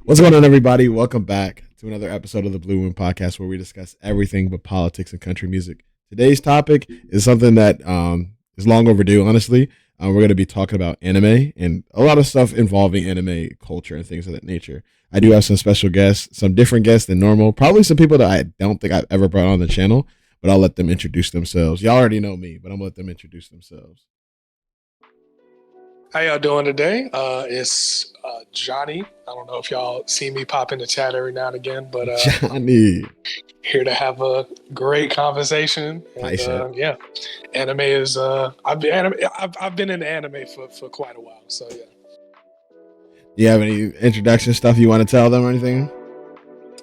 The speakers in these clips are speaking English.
What's going on, everybody? Welcome back to another episode of the Blue Moon Podcast, where we discuss everything but politics and country music. Today's topic is something that is long overdue, honestly. We're going to be talking about anime and a lot of stuff involving anime culture and things of that nature. I do have some special guests, some different guests than normal, probably some people that I don't think I've ever brought on the channel, but I'll let them introduce themselves. Y'all already know me, but I'm going to let them introduce themselves. How y'all doing today? It's Johnny. I don't know if y'all see me pop in the chat every now and again, but Johnny. here to have a great conversation. And, yeah, anime is. I've been in anime for quite a while, so yeah. Do you have any introduction stuff you want to tell them or anything?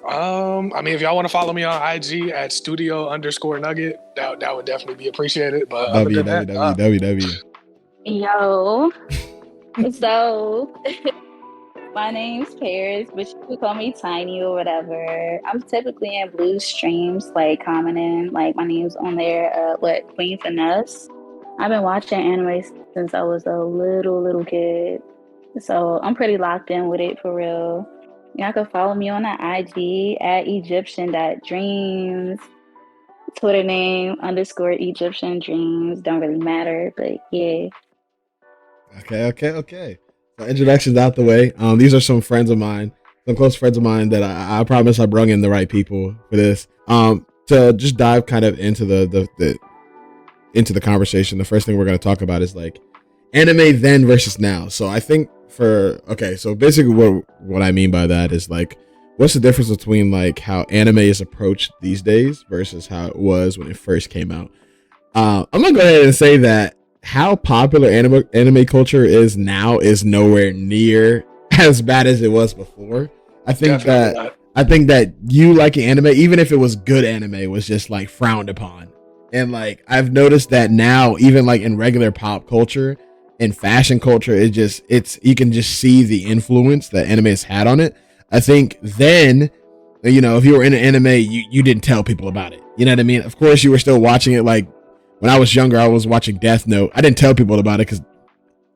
I mean, if y'all want to follow me on IG at studio_nugget, that would definitely be appreciated. But www. Yo, so my name's Paris, but you can call me Tiny or whatever. I'm typically in blue streams, like commenting, like my name's on there. Queen Finesse. I've been watching anime since I was a little kid, so I'm pretty locked in with it for real. Y'all can follow me on the IG at Egyptian.dreams. Twitter name _Egyptian dreams. Don't really matter, but yeah. Okay. So introductions out the way. These are some friends of mine, some close friends of mine that I promise I brung in the right people for this. To just dive kind of into the conversation. The first thing we're going to talk about is like anime then versus now. So I think so basically what I mean by that is like, what's the difference between like how anime is approached these days versus how it was when it first came out? I'm gonna go ahead and say that how popular anime culture is now is nowhere near as bad as it was before. I think that you liking anime, even if it was good anime, was just like frowned upon. And like I've noticed that now, even like in regular pop culture and fashion culture, it's you can just see the influence that anime has had on it. I think then, if you were in an anime, you didn't tell people about it. You know what I mean? Of course, you were still watching it. Like when I was younger, I was watching Death Note. I didn't tell people about it because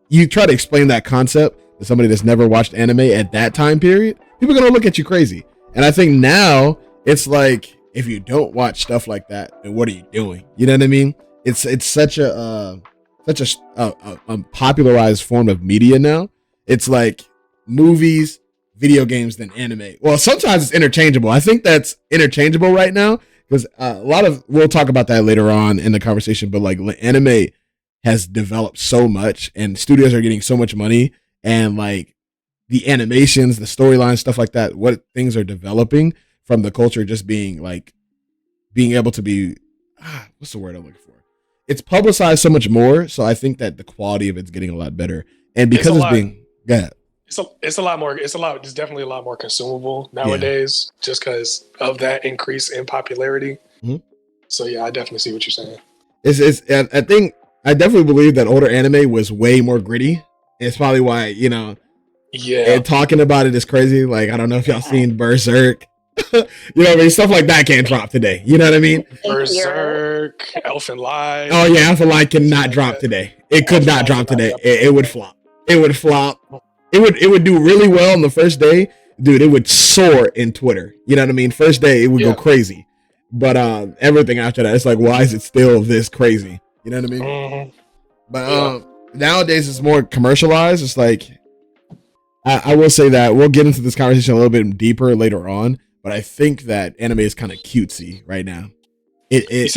you try to explain that concept to somebody that's never watched anime at that time period, people are gonna look at you crazy. And I think now it's like, if you don't watch stuff like that, then what are you doing? You know what I mean? It's such a popularized form of media now. It's like movies, video games, than anime. Well, sometimes it's interchangeable. I think that's interchangeable right now because we'll talk about that later on in the conversation. But like anime has developed so much, and studios are getting so much money, and like the animations, the storylines, stuff like that. What things are developing from the culture just being able to be what's the word I'm looking for? It's publicized so much more, so I think that the quality of it's getting a lot better. And because it's being it's definitely a lot more consumable nowadays, just because of that increase in popularity. Mm-hmm. So yeah, I definitely see what you're saying. I definitely believe that older anime was way more gritty. It's probably why, and talking about it is crazy. Like, I don't know if y'all seen Berserk. You know what I mean? Stuff like that can't drop today. You know what I mean? Berserk, Elfen Lied. Oh yeah, Elfen Lied cannot drop today. It could not drop today. It would flop. It would flop. It would do really well on the first day. Dude, it would soar in Twitter. You know what I mean? First day, it would go crazy. But everything after that, it's like, why is it still this crazy? You know what I mean? Mm-hmm. But nowadays, it's more commercialized. It's like, I will say that we'll get into this conversation a little bit deeper later on. But I think that anime is kind of cutesy right now. It's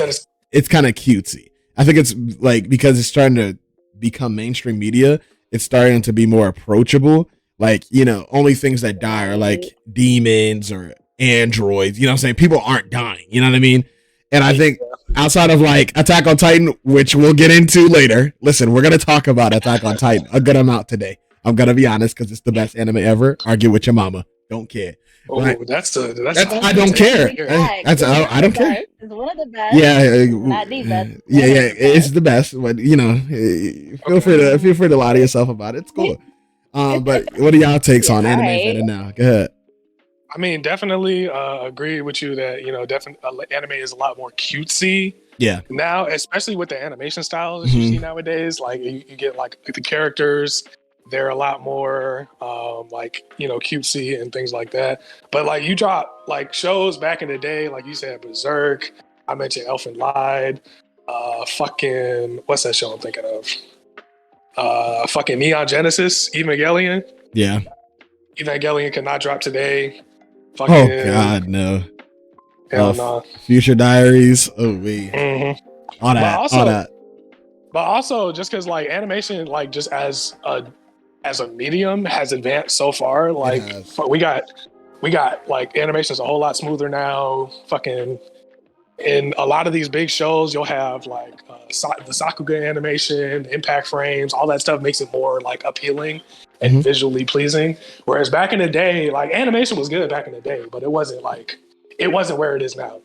kind of cutesy. I think it's like, because it's starting to become mainstream media, it's starting to be more approachable. Like, only things that die are like demons or androids. You know what I'm saying? People aren't dying. You know what I mean? And I think outside of like Attack on Titan, which we'll get into later. Listen, we're going to talk about Attack on Titan a good amount today. I'm going to be honest, because it's the best anime ever. Argue with your mama. Don't care. Oh, that's I don't care. I don't care. It's one of the best. Yeah, not the best. Yeah, it's the best. But feel free to lie to yourself about it. It's cool. But what are y'all takes on anime right now? Go ahead. I mean, definitely agree with you that definitely anime is a lot more cutesy. Yeah. Now, especially with the animation styles that you see nowadays, like you get like the characters They're a lot more like, you know, cutesy and things like that. But like you drop like shows back in the day, like you said, Berserk. I mentioned Elfen Lied. Fucking what's that show I'm thinking of? Fucking Neon Genesis, Evangelion. Yeah. Evangelion cannot drop today. Fucking, oh God, no. Hell no. Future Diaries. Oh wait. Mm-hmm. All that. But also, just because like animation, like just as a medium, has advanced so far. Like we got like animation is a whole lot smoother now. Fucking in a lot of these big shows, you'll have like the Sakuga animation, impact frames, all that stuff makes it more like appealing and visually pleasing. Whereas back in the day, like animation was good back in the day, but it wasn't where it is now.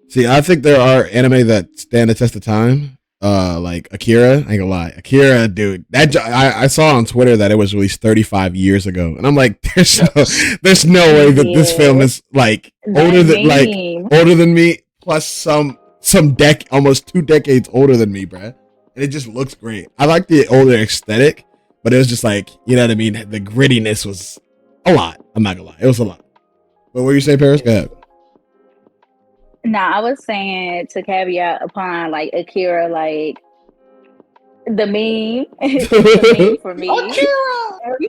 See, I think there are anime that stand the test of time. Like Akira, I ain't gonna lie. Akira, dude, I saw on Twitter that it was released 35 years ago, and I'm like, there's no way that this film is like older than me, plus some almost 2 decades older than me, bruh. And it just looks great. I like the older aesthetic, but it was just like, you know what I mean? The grittiness was a lot. I'm not gonna lie, it was a lot. But what were you saying, Paris? Go ahead. Nah, I was saying to caveat upon like Akira, like the meme, the meme for me. Akira! Every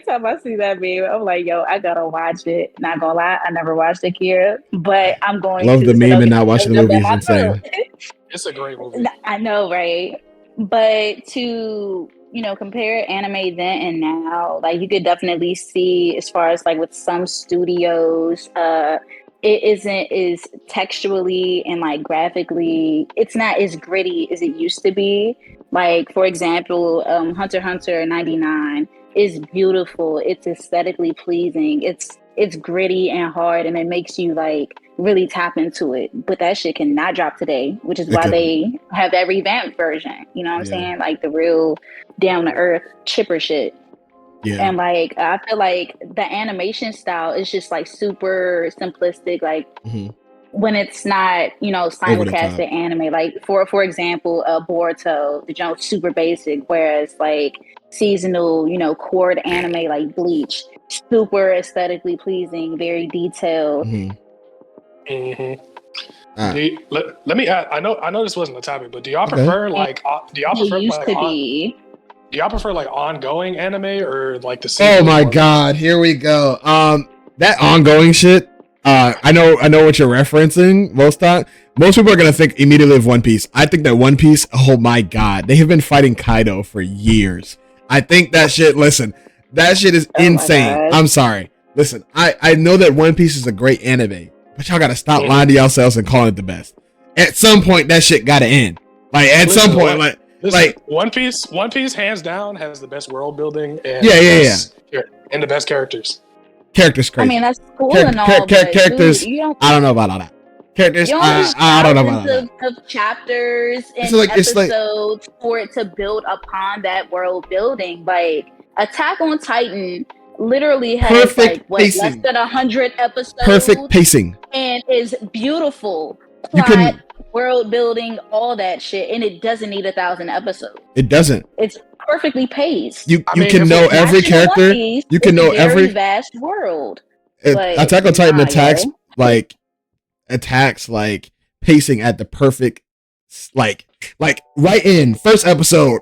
time I see that meme, I'm like, yo, I gotta watch it. Not gonna lie, I never watched Akira, but I'm going love to. The meme and not watching the movie is insane. It's a great movie. I know, right? But to compare anime then and now, like you could definitely see as far as like with some studios, it isn't as textually and like graphically, it's not as gritty as it used to be. Like for example, Hunter x Hunter 99 is beautiful. It's aesthetically pleasing. It's gritty and hard, and it makes you like really tap into it. But that shit cannot drop today, which is why they have that revamped version. You know what I'm saying? Like the real down to earth chipper shit. Yeah. And like I feel like the animation style is just like super simplistic. Like when it's not, simulcasted anime. Like for example, Boruto, the joke's super basic, whereas like seasonal, cord anime like Bleach, super aesthetically pleasing, very detailed. Let me add, I know this wasn't a topic, but do y'all prefer do y'all prefer like ongoing anime or like the season? Oh my God, here we go. That ongoing shit. I know what you're referencing. Most people are gonna think immediately of One Piece. I think that One Piece, oh my God, they have been fighting Kaido for years. I think that shit, listen, that shit is insane. I'm sorry. Listen, I know that One Piece is a great anime, but y'all gotta stop lying to yourselves and calling it the best. At some point, that shit gotta end. Like at some point, One Piece hands down has the best world building and and the best characters. Characters crazy. I mean, that's cool and all, but characters. Dude, I don't know about all that. Characters. I don't know about all that. Of chapters and episodes for it to build upon that world building. Like Attack on Titan literally has less than 100 episodes. Perfect pacing. And is beautiful. Plot, world building, all that shit, and it doesn't need 1,000 episodes. It doesn't. It's perfectly paced. You can know every character. You can know every vast world. Attack on Titan attacks like pacing at the perfect like right in first episode,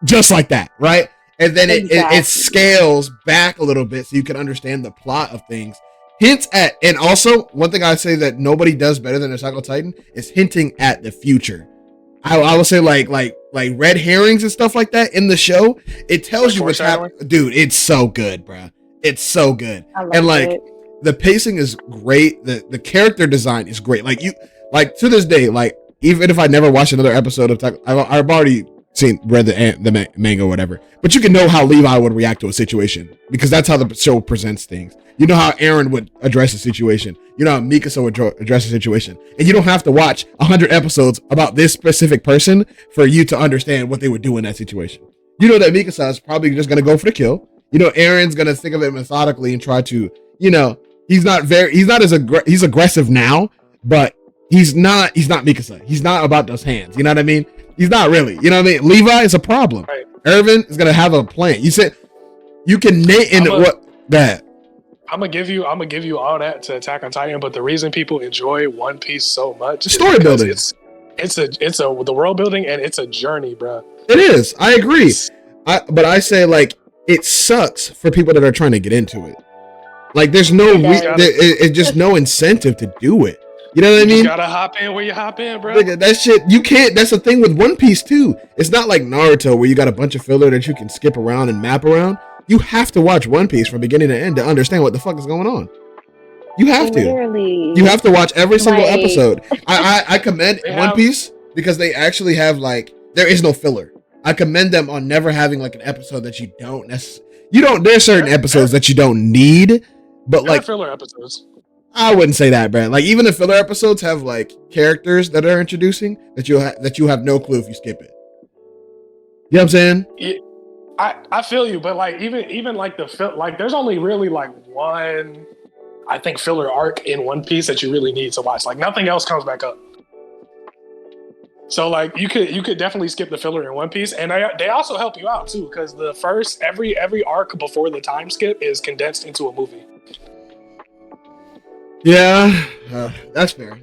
just like that, right? And then it scales back a little bit so you can understand the plot of things. Hints at, and also one thing I say that nobody does better than Attack on Titan is hinting at the future. I will say like red herrings and stuff like that in the show. It tells you what's happening. Dude, it's so good, bro. It's so good. And like the pacing is great. The character design is great. Like to this day, like even if I never watched another episode of Attack, I've already read the manga or whatever. But you can know how Levi would react to a situation because that's how the show presents things. You know how Eren would address a situation. You know how Mikasa would address a situation. And you don't have to watch 100 episodes about this specific person for you to understand what they would do in that situation. You know that Mikasa is probably just going to go for the kill. You know, Eren's going to think of it methodically and try to, he's aggressive now, but he's not Mikasa. He's not about those hands. You know what I mean? He's not really. You know what I mean? Levi is a problem. Right. Irvin is gonna have a plan. You said you can knit in what that. I'm gonna give you all that to Attack on Titan, but the reason people enjoy One Piece so much is story building. It's the world building, and it's a journey, bro. It is. I agree. But I say like it sucks for people that are trying to get into it. Like there's no it's just no incentive to do it. You know what I mean? You gotta hop in where you hop in, bro. Like, that shit, you can't. That's the thing with One Piece too. It's not like Naruto where you got a bunch of filler that you can skip around and map around. You have to watch One Piece from beginning to end to understand what the fuck is going on. You have to. Literally. You have to watch every single episode. I commend One Piece because they actually have like there is no filler. I commend them on never having like an episode that you don't there's certain episodes that you don't need, but like filler episodes. I wouldn't say that, Brad. Like even the filler episodes have like characters that are introducing that you have no clue if you skip it. You know what I'm saying? Yeah, I feel you, but like even like there's only really like one, I think, filler arc in One Piece that you really need to watch. Like nothing else comes back up. So like you could definitely skip the filler in One Piece, and they also help you out too because the first every arc before the time skip is condensed into a movie. Yeah, that's fair.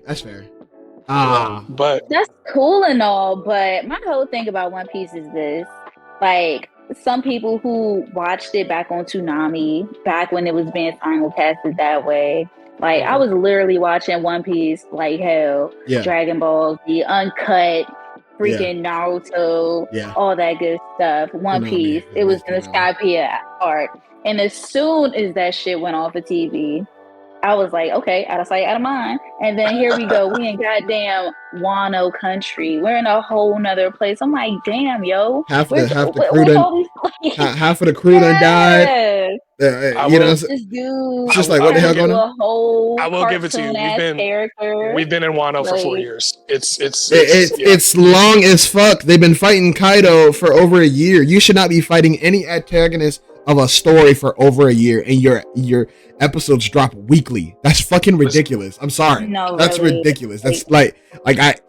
But that's cool and all, but my whole thing about One Piece is this: like some people who watched it back on Toonami, back when it was being simulcasted that way. Like I was literally watching One Piece like hell, Dragon Ball, the uncut, freaking Naruto, all that good stuff. One Piece. It was in the Skypiea art, and as soon as that shit went off the TV, I was like, okay, out of sight, out of mind. And then here we go. We in goddamn Wano country. We're in a whole nother place. I'm like, damn, yo. Half of the crew done died. You know, it's just like what the hell going on? I will give it to you. We've been in Wano for 4 years. It's long as fuck. They've been fighting Kaido for over a year. You should not be fighting any antagonist of a story for over a year, and your episodes drop weekly. That's fucking ridiculous. I'm sorry. No, that's really ridiculous. That's like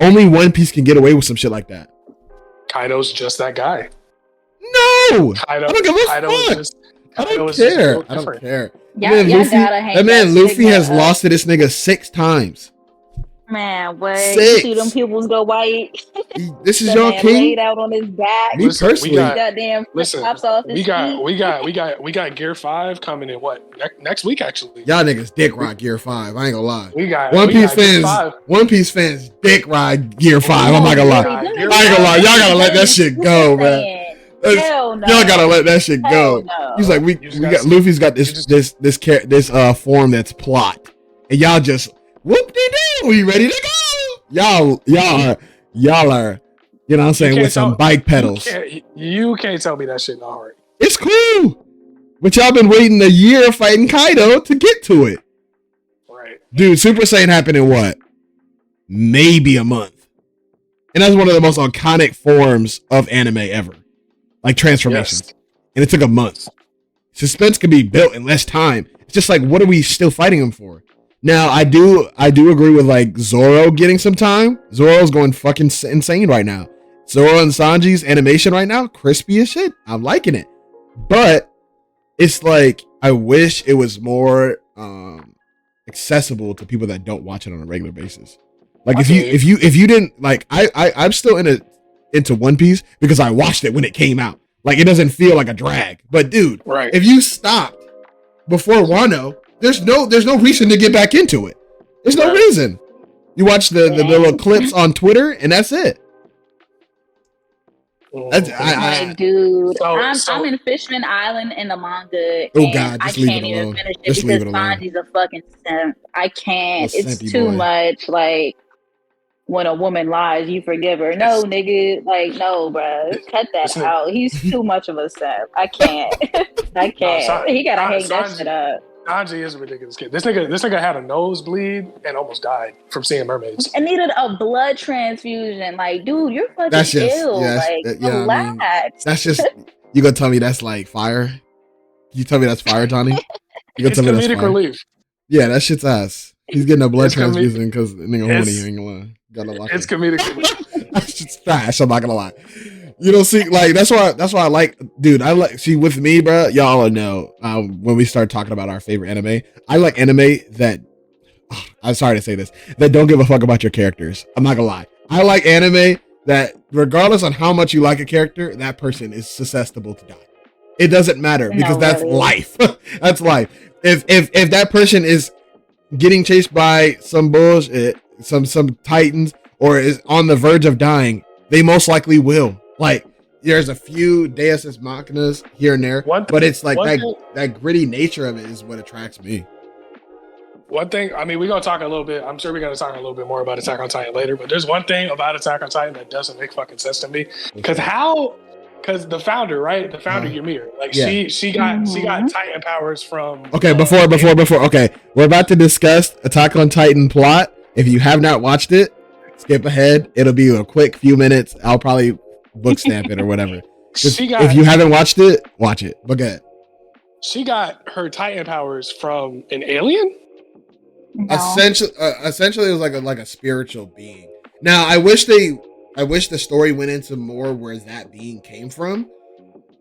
only One Piece can get away with some shit like that. Kaido's just that guy. No, I don't give a fuck. I don't care. I don't care. That man Luffy has lost to this nigga 6 times. Man, what? You see them pupils go white? This is your king. Laid out on his back. Me personally, we got Gear 5 coming in next week actually. Y'all niggas dick ride Gear 5. I ain't gonna lie. One Piece fans dick ride Gear 5. I'm not gonna lie. I ain't gonna lie. Y'all gotta let that shit go, man. Hell no. Y'all gotta let that shit go. No. He's like, we got Luffy's got this form that's plot, and y'all just whoop-de-doo, we ready to go. Y'all are, you know what I'm saying, with some bike pedals. You can't tell me that shit not hard. It's cool. But y'all been waiting a year fighting Kaido to get to it. Right. Dude, Super Saiyan happened in what? Maybe a month. And that's one of the most iconic forms of anime ever. Like transformations. Yes. And it took a month. Suspense could be built in less time. It's just like, what are we still fighting him for? Now, I do agree with like Zoro getting some time. Zoro's going fucking insane right now. Zoro and Sanji's animation right now, crispy as shit. I'm liking it. But it's like, I wish it was more accessible to people that don't watch it on a regular basis. Like if you didn't like, I'm still into One Piece because I watched it when it came out. Like it doesn't feel like a drag. But dude, if you stopped before Wano, there's no reason to get back into it. There's no reason. You watch the little clips on Twitter and that's it. Dude, I'm in Fishman Island in the manga. Oh God, I can't even finish it because Sanji's a fucking simp. I can't. It's too much. Like when a woman lies, you forgive her. No, nigga, like no, bro, cut that out. He's too much of a simp. I can't. I can't. He gotta hang that shit up. Sanji is a ridiculous kid. This nigga had a nosebleed and almost died from seeing mermaids. And needed a blood transfusion. Like, dude, you're fucking ill. Relax. I mean, that's just, you gonna tell me that's like fire? You tell me that's fire, Tony? You gonna tell me that's fire? Relief. Yeah, that shit's ass. He's getting a blood transfusion because nigga horny. Ain't gonna lie. It's comedic relief. That's just trash. I'm not gonna lie. You don't see, like, that's why I like, dude. I like, see, with me, bro. Y'all know when we start talking about our favorite anime, I like anime that. I'm sorry to say this, that don't give a fuck about your characters. I'm not gonna lie. I like anime that, regardless on how much you like a character, that person is susceptible to die. It doesn't matter because that's life. That's life. If that person is getting chased by some bullshit, some titans, or is on the verge of dying, they most likely will. Like, there's a few Deus Ex Machinas here and there, but it's like that gritty nature of it is what attracts me. One thing, I mean, we're going to talk a little bit, I'm sure we're going to talk a little bit more about Attack on Titan later, but there's one thing about Attack on Titan that doesn't make fucking sense to me. Because the founder, right? The founder, Ymir, like, she got Titan powers from... Okay, before, okay. We're about to discuss Attack on Titan plot. If you have not watched it, skip ahead. It'll be a quick few minutes. I'll probably book stamp it or whatever. If you haven't watched it, watch it. But go ahead. She got her Titan powers from an alien? No. Essentially, it was like a spiritual being. Now, I wish the story went into more where that being came from,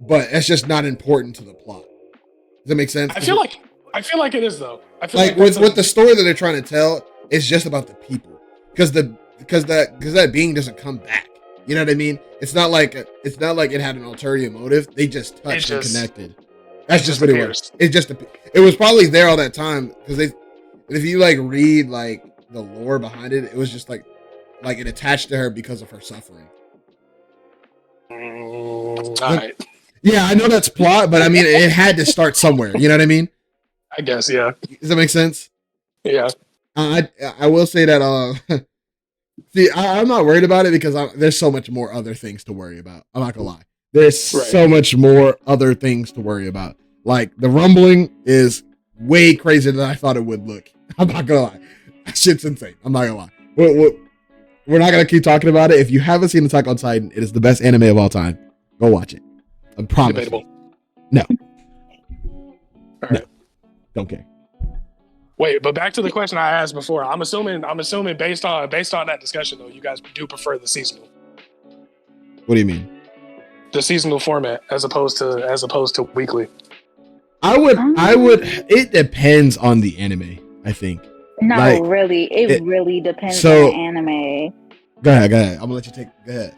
but it's just not important to the plot. Does that make sense? I feel like it is, though. I feel like with the story that they're trying to tell, it's just about the people, because that being doesn't come back. You know what I mean? It's not like it had an ulterior motive. They just touched and connected. That's just what it was. It was probably there all that time because if you like read like the lore behind it, it was just like it attached to her because of her suffering. All right. Yeah, I know that's plot, but I mean it had to start somewhere. You know what I mean? I guess, yeah. Does that make sense? Yeah. I will say that see, I'm not worried about it because there's so much more other things to worry about. I'm not gonna lie. There's so much more other things to worry about. Like, the rumbling is way crazier than I thought it would look. I'm not gonna lie. That shit's insane. I'm not gonna lie. We're not gonna keep talking about it. If you haven't seen Attack on Titan, it is the best anime of all time. Go watch it. I promise. Debatable. No. All right. No. Don't care. Wait, but back to the question I asked before. I'm assuming based on that discussion though, you guys do prefer the seasonal. What do you mean? The seasonal format as opposed to weekly. I would. It depends on the anime, I think. No, like, really, it really depends on the anime. Go ahead. I'm gonna let you take. Go ahead.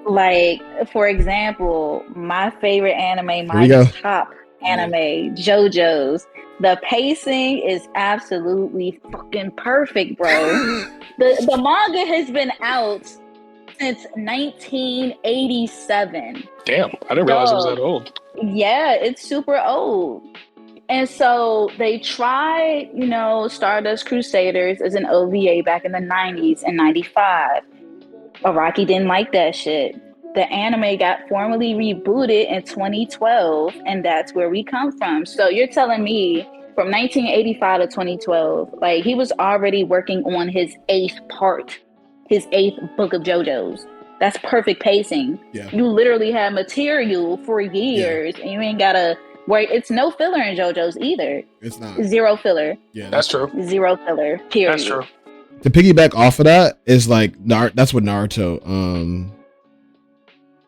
Like, for example, my favorite anime, my top anime, JoJo's. The pacing is absolutely fucking perfect, bro. The manga has been out since 1987. Damn, I didn't realize it was that old. Yeah, it's super old. And so they tried, Stardust Crusaders as an OVA back in the 90s and 95. Araki didn't like that shit. The anime got formally rebooted in 2012, and that's where we come from. So you're telling me from 1985 to 2012, like, he was already working on his 8th book of JoJo's. That's perfect pacing. Yeah. You literally have material for years, and you ain't gotta worry. It's no filler in JoJo's either. It's not. Zero filler. Yeah, that's true. Zero filler. Period. That's true. To piggyback off of that is like that's what Naruto.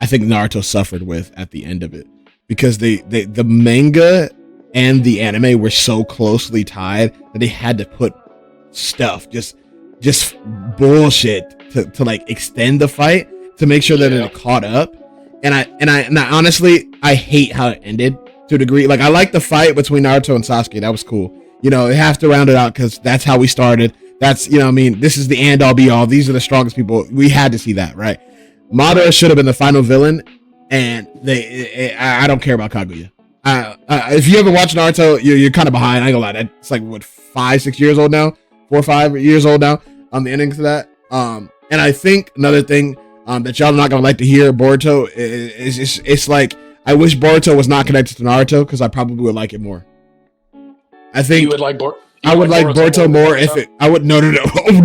I think Naruto suffered with at the end of it because the manga and the anime were so closely tied that they had to put stuff just bullshit to like extend the fight to make sure that it caught up. And I honestly, I hate how it ended to a degree. Like, I like the fight between Naruto and Sasuke. That was cool. They have to round it out because that's how we started. That's, this is the end all be all. These are the strongest people. We had to see that, right? Madara should have been the final villain, and I don't care about Kaguya. If you haven't watched Naruto, you're kind of behind. I ain't gonna lie. It's like, what, 5-6 years old now? 4 or 5 years old now on the ending to that. And I think another thing that y'all are not gonna like to hear, Boruto, is it's like, I wish Boruto was not connected to Naruto because I probably would like it more. I think you would like Boruto. I would like Boruto more if it. I would no. Oh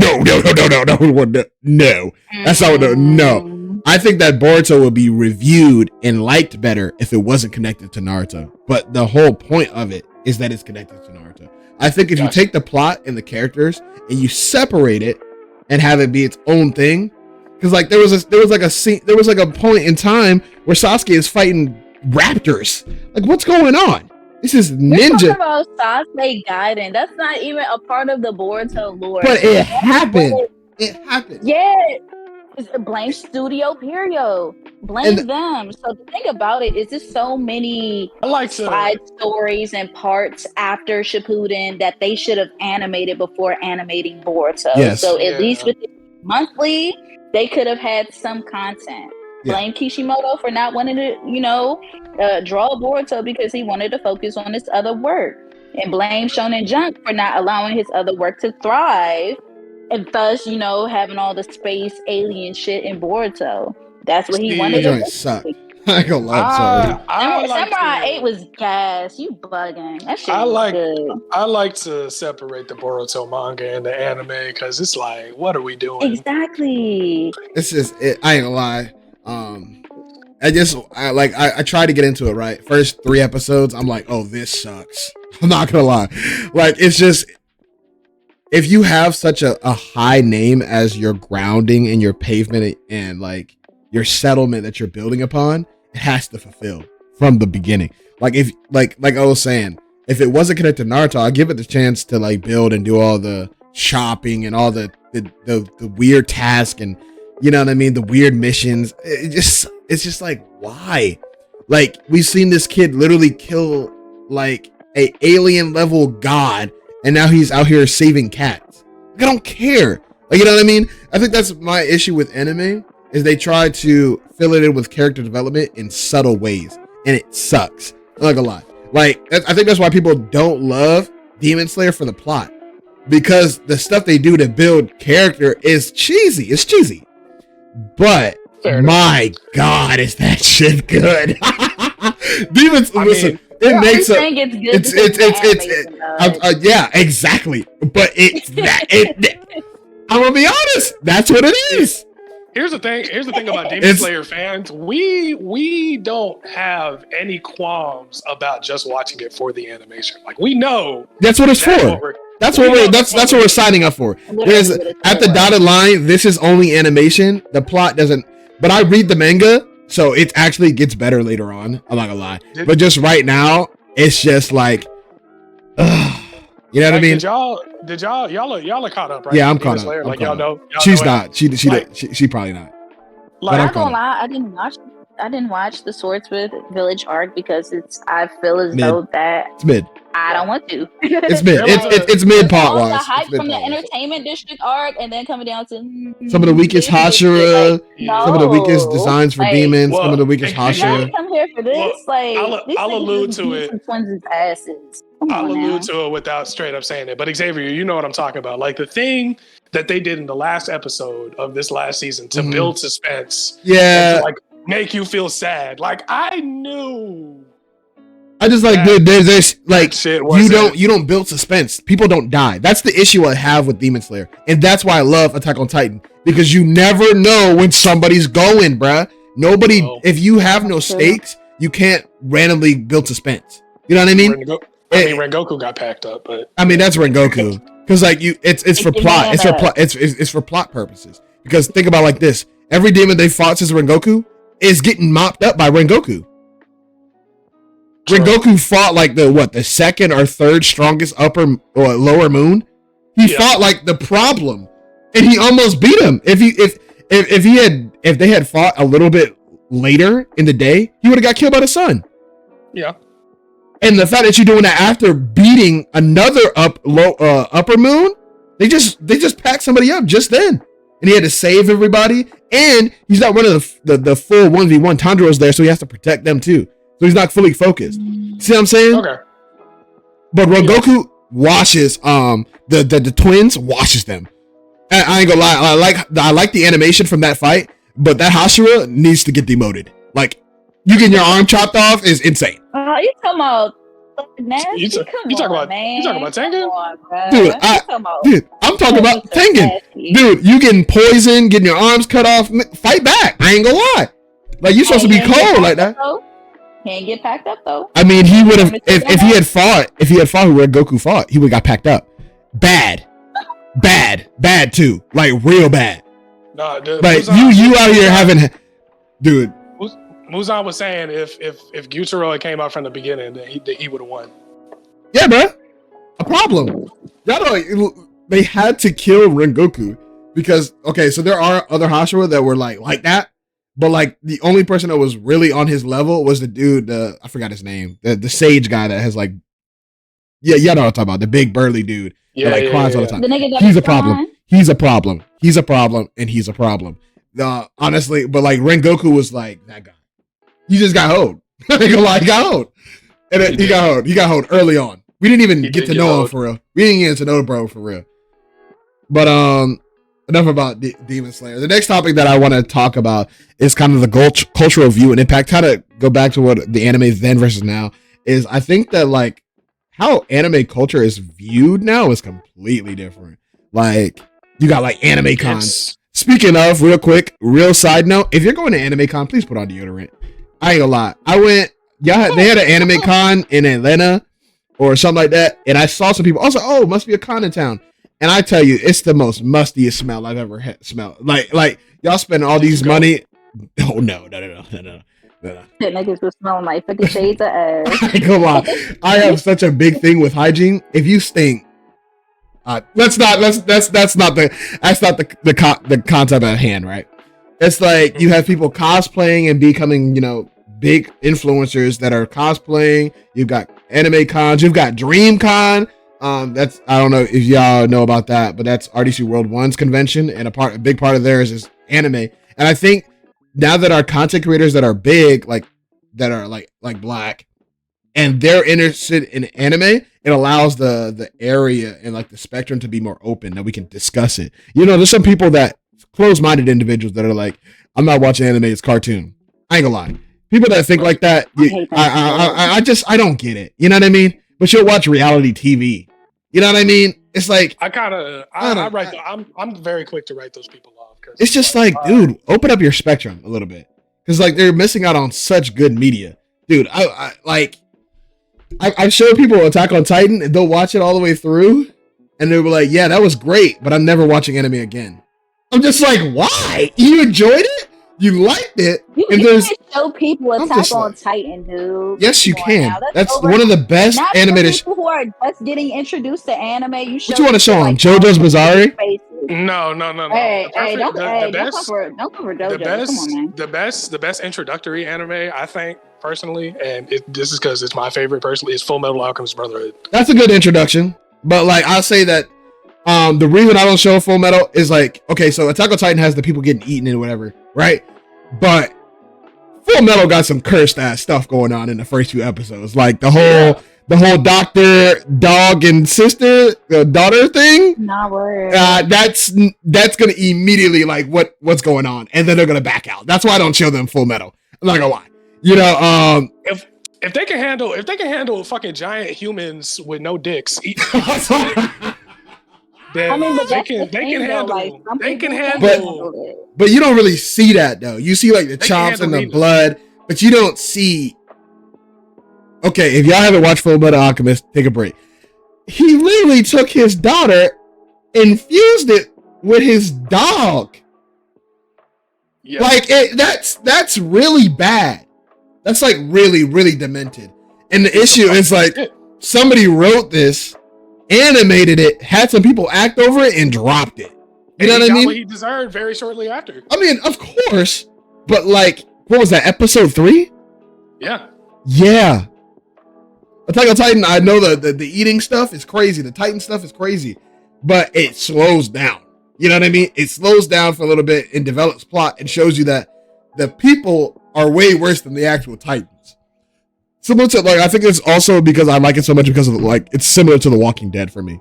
no. That's not what. No. I think that Boruto would be reviewed and liked better if it wasn't connected to Naruto. But the whole point of it is that it's connected to Naruto. I think if you take the plot and the characters and you separate it and have it be its own thing, because like there was a point in time where Sasuke is fighting raptors. Like, what's going on? This is ninja. You're talking about Sasuke Gaiden. That's not even a part of the Boruto lore. But it happened. It happened. Yeah. Blame Studio Period. Blame them. So the thing about it is there's so many side stories and parts after Shippuden that they should have animated before animating Boruto. Yes. So at least with the monthly, they could have had some content. Blame Kishimoto for not wanting to, draw Boruto because he wanted to focus on his other work. And blame Shonen Jump for not allowing his other work to thrive. And thus, having all the space alien shit in Boruto. That's what he wanted to suck. I ain't gonna lie, Samurai 8 was gas. You bugging. That shit was good. I like to separate the Boruto manga and the anime because it's like, what are we doing? Exactly. This is it. I ain't gonna lie. I tried to get into it, right? First 3 episodes, I'm like, oh, this sucks. I'm not gonna lie. Like, it's just, if you have such a high name as your grounding and your pavement and like your settlement that you're building upon, it has to fulfill from the beginning. Like, if like I was saying, if it wasn't connected to Naruto, I'd give it the chance to like build and do all the shopping and all the weird tasks and, you know what I mean, the weird missions. It's just like, why? Like, we've seen this kid literally kill like a alien level god, and now he's out here saving cats. Like, I don't care. Like, you know what I mean? I think that's my issue with anime, is they try to fill it in with character development in subtle ways, and it sucks. I'm not gonna lie. Like, I think that's why people don't love Demon Slayer for the plot, because the stuff they do to build character is cheesy. It's cheesy. But my God, is that shit good? Demons, listen. It makes it. Yeah, exactly. But it's that. I'm gonna be honest. That's what it is. Here's the thing about Demon Slayer fans. We don't have any qualms about just watching it for the animation. Like, we know that's what it's for. That's what we're signing up for. There's at the dotted line. This is only animation. The plot doesn't. But I read the manga, so it actually gets better later on. I'm not gonna lie. But just right now, it's just like, you know what I mean? Did y'all are caught up, right? Yeah, I'm caught up. Like, y'all know. She's not. She probably not. Like, I'm gonna lie, I didn't watch the Swordsmith Village arc because I feel as though that it's mid. I don't want to. It's mid. It's mid plot wise. The hype from the entertainment district arc, and then coming down to some of the weakest Hashira, some of the weakest designs for demons, some of the weakest Hashira. Come here for this, I'll allude to it. Asses. I'll allude to it without straight up saying it. But Xavier, you know what I'm talking about. Like, the thing that they did in the last episode of this last season to build suspense, yeah, to, like, make you feel sad. Like, I knew. I just like, dude, there's like, you don't build suspense. People don't die. That's the issue I have with Demon Slayer, and that's why I love Attack on Titan, because you never know when somebody's going, bruh. Nobody. If you have no stakes, you can't randomly build suspense. You know what I mean? Rengoku got packed up, but I mean, that's Rengoku, because like it's for plot. It's for plot purposes. Because think about it like this: every demon they fought since Rengoku is getting mopped up by Rengoku. Rengoku fought like the second or third strongest upper or lower moon. He fought like the problem, and he almost beat him. If they had fought a little bit later in the day, he would have got killed by the sun. Yeah. And the fact that you're doing that after beating another upper moon, they just packed somebody up just then, and he had to save everybody. And he's not running the full 1v1. Tanjiro's there, so he has to protect them too. So he's not fully focused. See what I'm saying? Okay. But Rengoku washes the twins, washes them. And I ain't gonna lie, I like the animation from that fight, but that Hashira needs to get demoted. Like, you getting your arm chopped off is insane. You talking about nasty? You talking about Tengen? Dude, I'm talking about Tengen. Dude, you getting poisoned, getting your arms cut off. Fight back. I ain't gonna lie. Like, you supposed to be cold like that. Can't get packed up though. I mean, he would have if he had fought where Goku fought, he would have got packed up. Bad too, like real bad. No, Like you out here having, dude. Muzan was saying if Gyutaro had came out from the beginning, then he would have won. Yeah, bro. A problem. Y'all know they had to kill Rengoku because so there are other Hashira that were like that, but like the only person that was really on his level was the dude. I forgot his name. The sage guy that has like, y'all know what I'm talking about. The big burly dude that cries all the time. He's a problem. He's a problem. He's a problem, and he's a problem. Honestly, but like Rengoku was like that guy. He just got hoed. He got hoed, and he got hoed early on. We didn't even get to know him for real. We didn't get to know the bro for real. But enough about Demon Slayer. The next topic that I want to talk about is kind of the cultural view and impact. Kind of go back to what the anime then versus now is. I think that like how anime culture is viewed now is completely different. Like you got like anime cons. Speaking of, real quick, real side note, if you're going to anime con, please put on deodorant. I ain't gonna lie. I went. They had an anime con in Atlanta or something like that, and I saw some people. I was like, oh, it must be a con in town. And I tell you, it's the most mustiest smell I've ever smelled. Like y'all spend all these money. Oh no. Niggas was smelling like 50 shades of ass. Come on, I have such a big thing with hygiene. If you stink, that's not the concept at hand, right? It's like you have people cosplaying and becoming, big influencers that are cosplaying. You've got anime cons. You've got Dream Con. That's, I don't know if y'all know about that, but that's RDC World 1's convention, and a big part of theirs is anime. And I think now that our content creators that are big, that are like black, and they're interested in anime, it allows the area and like the spectrum to be more open, that we can discuss it. There's some people that closed-minded individuals that are like, I'm not watching anime, it's cartoon. I ain't gonna lie. People that think like that, I don't get it. You know what I mean? But you'll watch reality TV. You know what I mean? It's like I'm very quick to write those people off. It's just like, dude, open up your spectrum a little bit, because like they're missing out on such good media, dude. I showed people Attack on Titan, and they'll watch it all the way through, and they'll be like, yeah, that was great, but I'm never watching anime again. I'm just like, why? You enjoyed it? You liked it? You can't show people Attack on Titan, dude. Yes, you can. That's one of the best animated. People who are just getting introduced to anime. What you want to show them? JoJo's Bizarre? No. Hey, don't cover JoJo. Come on, man. The best introductory anime, I think, personally, and this is because it's my favorite personally, is Full Metal Alchemist Brotherhood. That's a good introduction, but like I'll say that the reason I don't show Full Metal is like, okay, so Attack on Titan has the people getting eaten and whatever, right? But Full Metal got some cursed ass stuff going on in the first few episodes, like the whole doctor, dog, and sister, daughter thing. Nah, word. That's gonna immediately like what's going on, and then they're gonna back out. That's why I don't show them Full Metal. I'm not gonna lie. If they can handle fucking giant humans with no dicks, then they can handle. But you don't really see that though. You see like the chops and the blood, but you don't see. Okay, if y'all haven't watched Full Metal Alchemist, take a break. He literally took his daughter and fused it with his dog. Yeah. Like that's really bad. That's like really, really demented. And the issue is like somebody wrote this, animated it, had some people act over it, and dropped it. You know what I mean? What he deserved very shortly after. I mean, of course, but like, what was that? Episode 3? Yeah. Yeah. Attack on Titan, I know the eating stuff is crazy. The Titan stuff is crazy, but it slows down. You know what I mean? It slows down for a little bit and develops plot and shows you that the people are way worse than the actual Titans. Similar to, like, I think it's also because I like it so much because of, like, it's similar to The Walking Dead for me.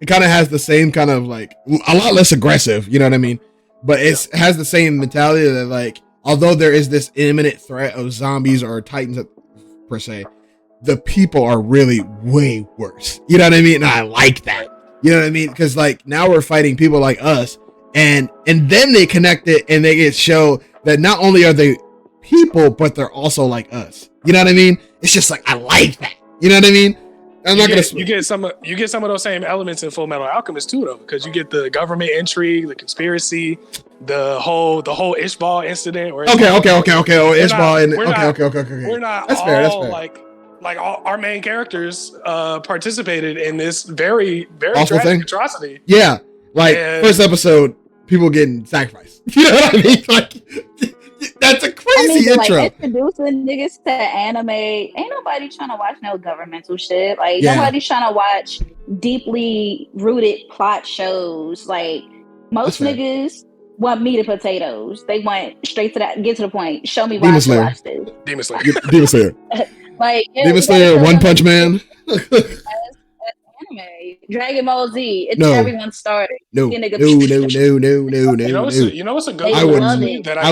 It kind of has the same kind of, like, a lot less aggressive, you know what I mean? But it has the same mentality that, like, although there is this imminent threat of zombies or Titans per se, the people are really way worse. You know what I mean? And I like that. You know what I mean? Because, like, now we're fighting people like us, and then they connect it and they get show that not only are they people, but they're also like us. You know what I mean? It's just like, I like that. You know what I mean? You get some of those same elements in Full Metal Alchemist too, though, because you get the government intrigue, the conspiracy. the whole Ishbal incident. Where Okay. Oh, Ishbal and okay. We're not That's all fair. That's fair. like all our main characters participated in this very Awful tragic thing. atrocity. Yeah, like first episode, people getting sacrificed. You know what I mean? Like that's a crazy intro. Like introducing niggas to anime. Ain't nobody trying to watch no governmental shit. Like nobody's trying to watch deeply rooted plot shows. Like most niggas want meat and potatoes. They want straight to that. Get to the point. Show me why I should watch this. Demon Slayer. Demon Slayer. Like Demon Slayer, One Punch Man. Anime. Dragon Ball Z. It's everyone started. No. You know what's a good one? I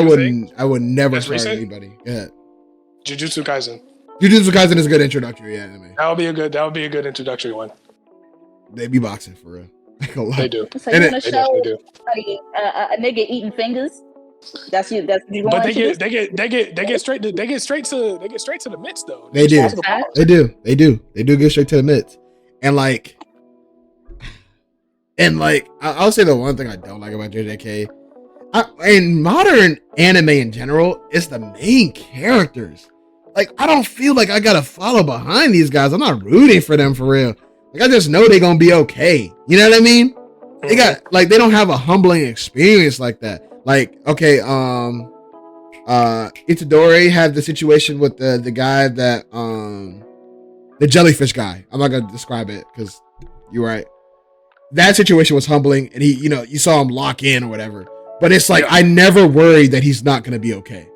would never start anybody. Yeah. Jujutsu Kaisen. Jujutsu Kaisen is a good introductory anime. That would be a good introductory one. They be boxing for real. They do. So you want to show a nigga eating fingers? That's you. That's you. But they get straight to the mitts though. They do get straight to the mitts. And I'll say the one thing I don't like about JJK, in modern anime in general, is the main characters. Like, I don't feel like I gotta follow behind these guys. I'm not rooting for them for real. Like, I just know they're gonna be okay. You know what I mean? They they don't have a humbling experience like that. Like, okay, Itadori had the situation with the guy that the jellyfish guy. I'm not gonna describe it because you're right. That situation was humbling, and he, you saw him lock in or whatever. But it's like I never worried that he's not gonna be okay.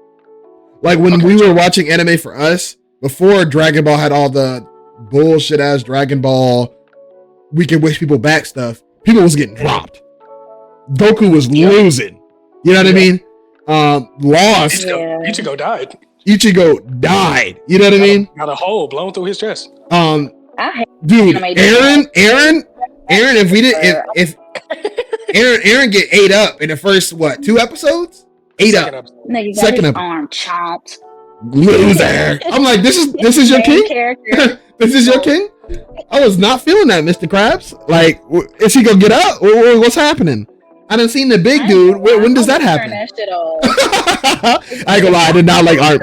Like when we were watching anime for us before Dragon Ball had all the bullshit ass Dragon Ball, we can wish people back stuff. People was getting dropped. Goku was losing. You know what I mean? Lost. Ichigo died. You know what I mean? Got a hole blown through his chest. Dude, Aaron, if Aaron get ate up in the first 2 episodes? Second episode. Arm chopped. Loser. I'm like, this is your king? This is your king? I was not feeling that, Mr. Krabs. Like, is he gonna get up? What's happening? I done seen the big dude. When does that happen? I ain't gonna lie, I did not like art.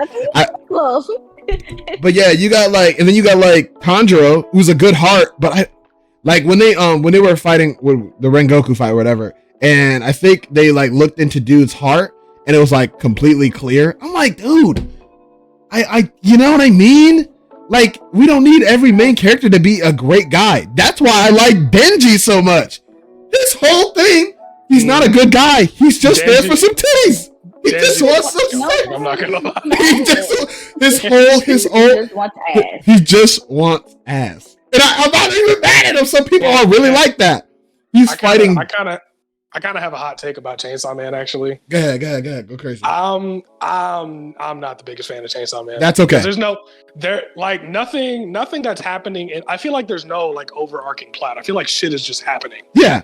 But yeah, you got and then you got Tanjiro, who's a good heart, but when they were fighting with the Rengoku fight or whatever, and I think they looked into dude's heart and it was completely clear. I'm like, dude, I you know what I mean? Like, we don't need every main character to be a great guy. That's why I like Denji so much. This whole thing, he's not a good guy. He's just there for some titties. He just wants some sex. I'm not gonna lie. He just wants ass. And I'm not even mad at him. Some people are really like that. He's fighting. I kind of have a hot take about Chainsaw Man, actually. Go ahead. Go crazy. I'm not the biggest fan of Chainsaw Man. That's okay. There's nothing that's happening. And I feel like there's no overarching plot. I feel like shit is just happening. Yeah.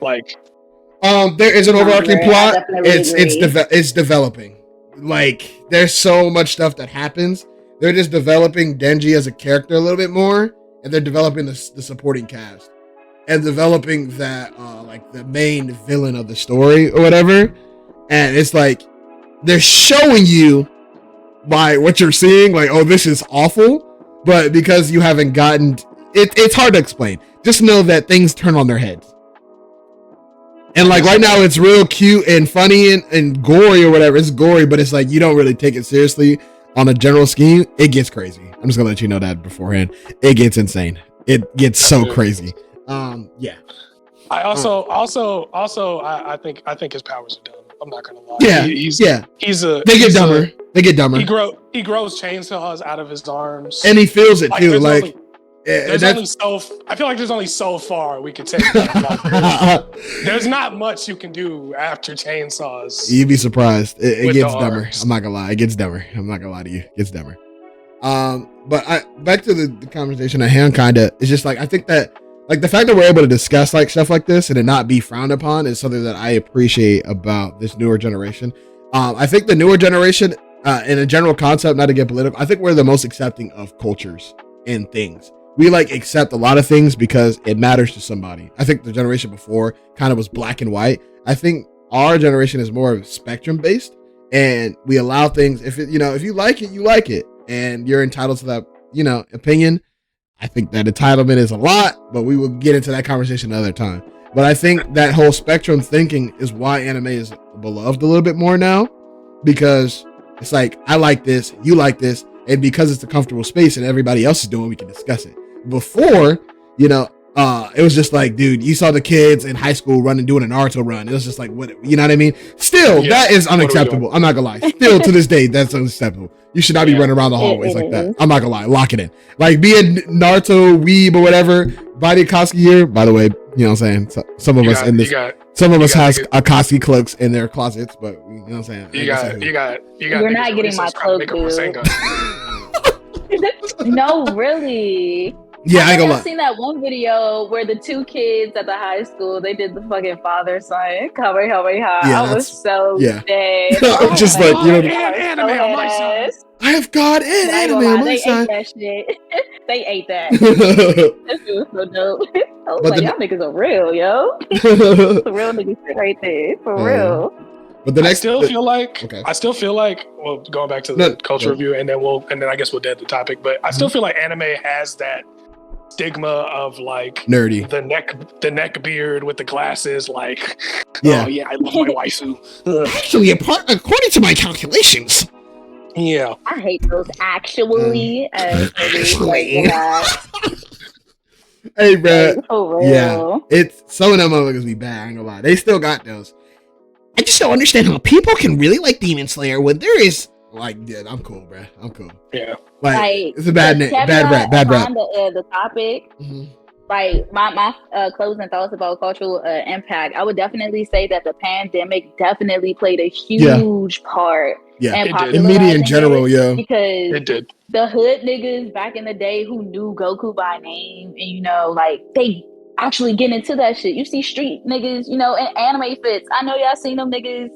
There is an overarching plot. It's developing. There's so much stuff that happens. They're just developing Denji as a character a little bit more, and they're developing the supporting cast and developing that the main villain of the story or whatever. And it's they're showing you by what you're seeing, oh, this is awful, but because you haven't gotten it, it's hard to explain. Just know that things turn on their heads. And right now it's real cute and funny and gory or whatever. It's gory, but it's you don't really take it seriously on a general scheme. It gets crazy. I'm just gonna let you know that beforehand. It gets insane. It gets so crazy. Yeah. I also I think his powers are dumb. I'm not gonna lie. Yeah. They get dumber. He grows chainsaws out of his arms. And he feels it too. I feel like there's only so far we could take that. There's not much you can do after chainsaws. You'd be surprised. It gets dumber. I'm not gonna lie. It gets dumber. I'm not gonna lie to you. It gets dumber. But back to the conversation at hand, kinda. It's just I think that the fact that we're able to discuss stuff like this and it not be frowned upon is something that I appreciate about this newer generation. I think the newer generation, in a general concept, not to get political, I think we're the most accepting of cultures and things. We accept a lot of things because it matters to somebody. I think the generation before kind of was black and white. I think our generation is more spectrum based, and we allow things. If you like it, you like it, and you're entitled to that, opinion. I think that entitlement is a lot, but we will get into that conversation another time. But I think that whole spectrum thinking is why anime is beloved a little bit more now, because it's like, I like this, you like this, and because it's a comfortable space and everybody else is doing, we can discuss it. Before, it was just like, dude, you saw the kids in high school doing a Naruto run. It was just like, what, you know what I mean? Still, that is unacceptable. I'm not gonna lie. Still to this day, that's unacceptable. You should not be running around the hallways like that. I'm not gonna lie. Lock it in. Like, be a Naruto weeb or whatever. Body Akatsuki here. By the way, you know what I'm saying? Some of us has Akatsuki cloaks in their closets, but you know what I'm saying? You're not getting my cloak, dude. No, really. Yeah, I ain't gonna lie. I've seen that one video where the two kids at the high school, they did the fucking father-son Kamehameha. Yeah, I was so dead. Just like, anime on my side. I have God and anime on my side. They ate that shit. They ate that. That shit was so dope. I was like, y'all niggas are real, yo. It's a real nigga shit right there. For real. But I still feel like, well, going back to the culture review, and then I guess we'll dead the topic, but I still feel like anime has that stigma of like nerdy, the neck beard with the glasses, like, I love my waifu. Actually, according to my calculations, I hate those actually. Hey, bro. For real. Yeah, it's some of them motherfuckers be bad. I ain't gonna lie, they still got those. I just don't understand how people can really like Demon Slayer when there is like, dude, I'm cool, bro. I'm cool. Yeah. Like it's a bad name, bad rap. The topic. Mm-hmm. Like my closing thoughts about cultural impact. I would definitely say that the pandemic definitely played a huge part. Yeah, in media in general, because it did. The hood niggas back in the day who knew Goku by name, and like they actually get into that shit. You see street niggas, in anime fits. I know y'all seen them niggas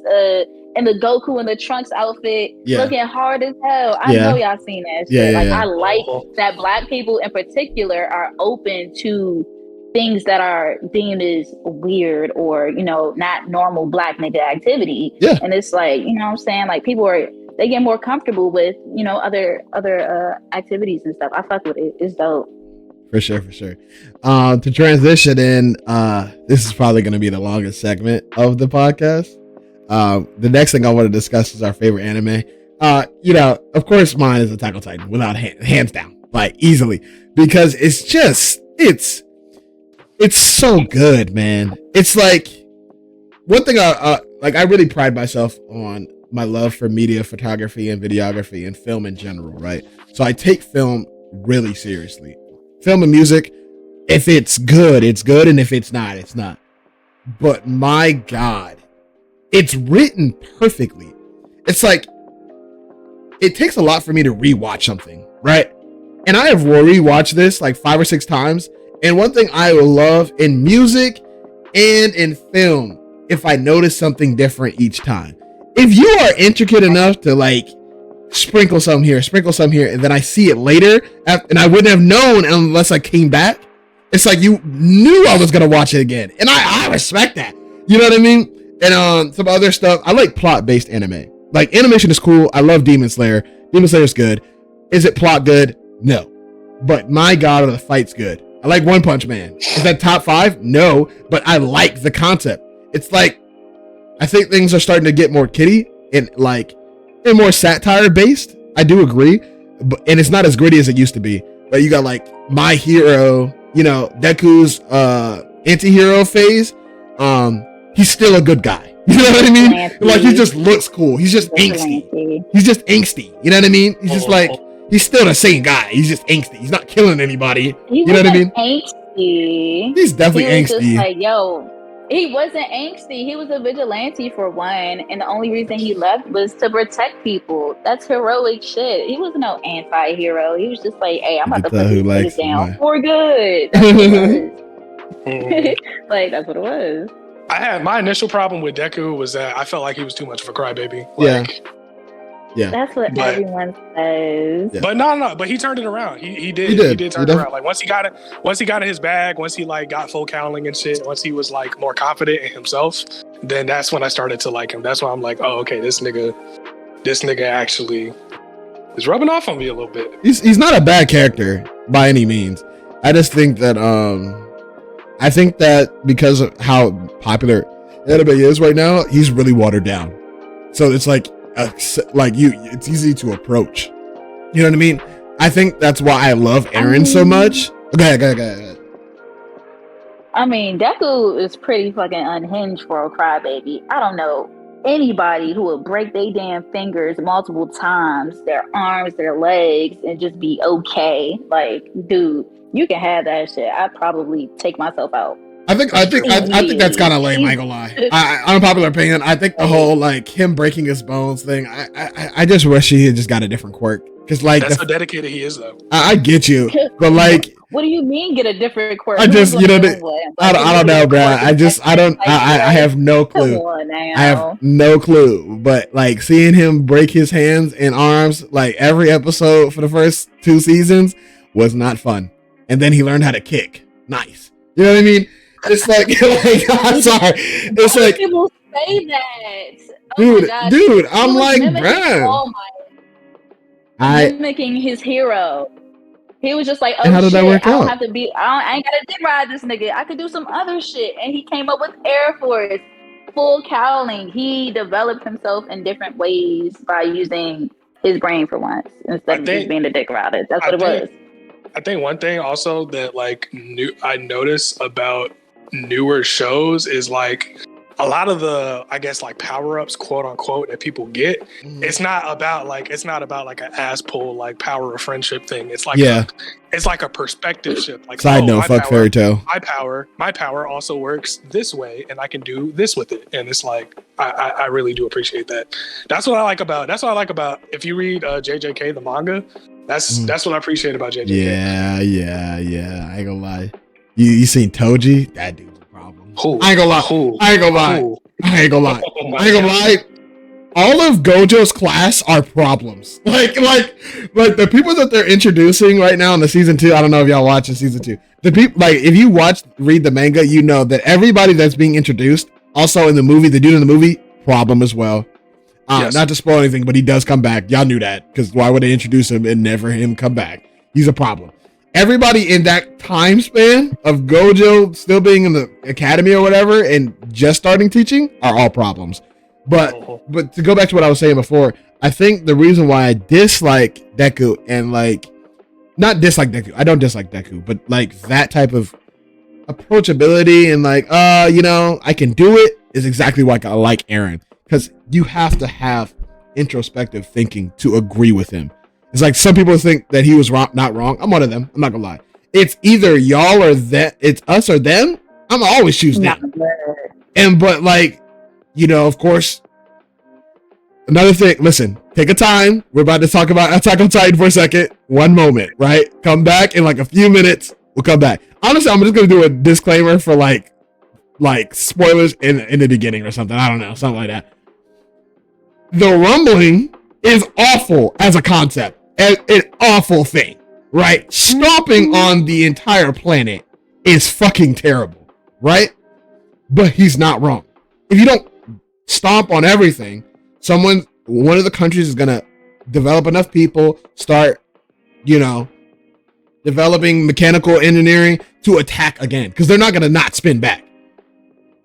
in the Goku and the Trunks outfit, looking hard as hell. I know y'all seen that shit. I like that Black people in particular are open to things that are deemed as weird or, not normal Black nigga activity. Yeah. And it's like, you know what I'm saying? Like people they get more comfortable with, other activities and stuff. I fuck with it. It's dope. For sure. To transition in, this is probably going to be the longest segment of the podcast. The next thing I want to discuss is our favorite anime. Of course, mine is Attack on Titan, without hands down, like easily, because it's so good, man. It's like one thing I really pride myself on my love for media, photography, and videography, and film in general, right? So I take film really seriously. Film and music, if it's good, it's good, and if it's not, it's not. But my God, it's written perfectly. It's like, it takes a lot for me to rewatch something, right? And I have rewatched this like 5 or 6 times. And one thing I love in music and in film, if I notice something different each time. If you are intricate enough to like sprinkle some here, and then I see it later, and I wouldn't have known unless I came back. It's like you knew I was gonna watch it again, and I respect that. You know what I mean? And some other stuff. I like plot-based anime. Like animation is cool. I love Demon Slayer. Demon Slayer is good. Is it plot good? No. But my God, are the fights good? I like One Punch Man. Is that top 5? No. But I like the concept. It's like, I think things are starting to get more kiddie and more satire based. I do agree, and it's not as gritty as it used to be. But you got like My Hero, Deku's anti-hero phase. He's still a good guy. You know what I mean? Like he just looks cool. He's just angsty. You know what I mean? He's just like, he's still the same guy. He's just angsty. He's not killing anybody. You know what I mean? Angsty. He's definitely angsty. Just like, he wasn't angsty. He was a vigilante for one, and the only reason he left was to protect people. That's heroic shit. He wasn't no anti-hero. He was just like, hey, I'm about to put these niggas down for good. That's what it was. Like, that's what it was. My initial problem with Deku was that I felt like he was too much of a crybaby. Yeah. That's what everyone says. Yeah. But no. But he turned it around. He did turn it around. Like once he got in his bag, once he like got full counseling and shit, once he was like more confident in himself, then that's when I started to like him. That's why I'm like, oh, okay, this nigga actually is rubbing off on me a little bit. He's not a bad character by any means. I just think that because of how popular anime is right now, he's really watered down. So it's like it's easy to approach. You know what I mean? I think that's why I love Eren so much. Go ahead. I mean, Deku is pretty fucking unhinged for a crybaby. I don't know anybody who will break their damn fingers multiple times, their arms, their legs, and just be okay. Like, dude, you can have that shit. I'd probably take myself out. I think that's kind of lame. I ain't gonna lie. Unpopular opinion. I think the whole like him breaking his bones thing. I just wish he had just got a different quirk. Cause like that's how dedicated he is, though. I get you, but like, what do you mean get a different quirk? I just I don't know, bro. I have no clue. Come on now. I have no clue. But like seeing him break his hands and arms like every episode for the first 2 seasons was not fun. And then he learned how to kick. Nice. You know what I mean? It's like I'm sorry. It's like people say that. Dude, I'm like, bro. Mimicking his hero. He was just like, oh, how did shit, that work I don't out? have to be, I ain't gotta dick ride this nigga. I could do some other shit. And he came up with Air Force, full cowling. He developed himself in different ways by using his brain for once instead of just being a dick rider. That's what it was. I think one thing also that like I notice about newer shows is like a lot of the, I guess, like power-ups, quote unquote, that people get, it's not about like an ass pull, like power of friendship thing. It's like it's like a perspective shift. Like, side note, fuck Fairy Tail. My power also works this way, and I can do this with it. And it's like I really do appreciate that. That's what I like about if you read JJK the manga. That's what I appreciate about JJK. Yeah. I ain't gonna lie. You seen Toji? That dude's a problem. I ain't gonna lie. All of Gojo's class are problems. Like the people that they're introducing right now in the season 2. I don't know if y'all watching season 2. The people, like, if you read the manga, you know that everybody that's being introduced, also in the movie, the dude in the movie, problem as well. Yes. Not to spoil anything, but he does come back. Y'all knew that, because why would they introduce him and never him come back? He's a problem. Everybody in that time span of Gojo still being in the academy or whatever and just starting teaching are all problems. But to go back to what I was saying before, I think the reason why I dislike Deku and like, not dislike Deku, I don't dislike Deku, but like that type of approachability and like, I can do it is exactly why I like Eren. Because you have to have introspective thinking to agree with him. It's like some people think that he was not wrong. I'm one of them. I'm not gonna lie. It's either y'all or that. It's us or them. I'm always choose them. But like, of course. Another thing. Listen, take a time. We're about to talk about Attack on Titan for a second. One moment, right? Come back in like a few minutes. We'll come back. Honestly, I'm just gonna do a disclaimer for like spoilers in the beginning or something. I don't know, something like that. The rumbling is awful as a concept. An awful thing, right? Stomping on the entire planet is fucking terrible, right? But he's not wrong. If you don't stomp on everything, one of the countries is gonna develop enough people, start, developing mechanical engineering to attack again, because they're not gonna not spin back.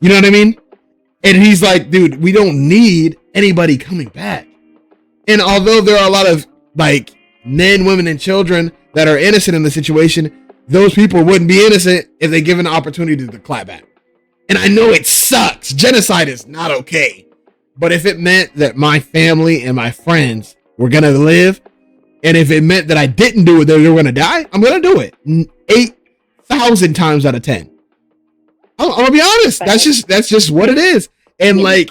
You know what I mean? And he's like, dude, we don't need anybody coming back. And although there are a lot of like men, women, and children that are innocent in the situation, those people wouldn't be innocent if they given the opportunity to clap back. And I know it sucks. Genocide is not okay. But if it meant that my family and my friends were going to live, and if it meant that I didn't do it, they were going to die, I'm going to do it. 8,000 times out of 10. I'm going to be honest. That's just what it is. And like,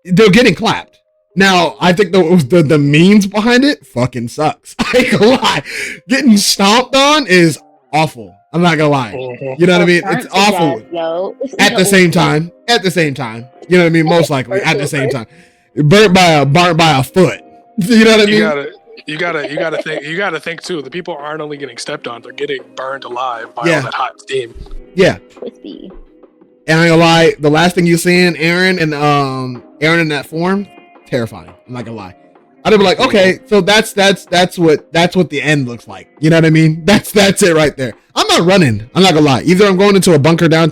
they're getting clapped. Now, I think the means behind it fucking sucks. I ain't gonna lie. Getting stomped on is awful. I'm not gonna lie. You know what I mean? It's awful. At the same time. You know what I mean? Most likely at the same time. Burnt by a foot. You know what I mean? You gotta think too. The people aren't only getting stepped on, they're getting burned alive by all that hot steam. Yeah. Crispy. And I ain't gonna lie, the last thing you seen Aaron and Aaron in that form, terrifying. I'm not gonna lie. I'd be like, okay, so that's what the end looks like. You know what I mean? That's it right there. I'm not running. I'm not gonna lie. Either I'm going into a bunker down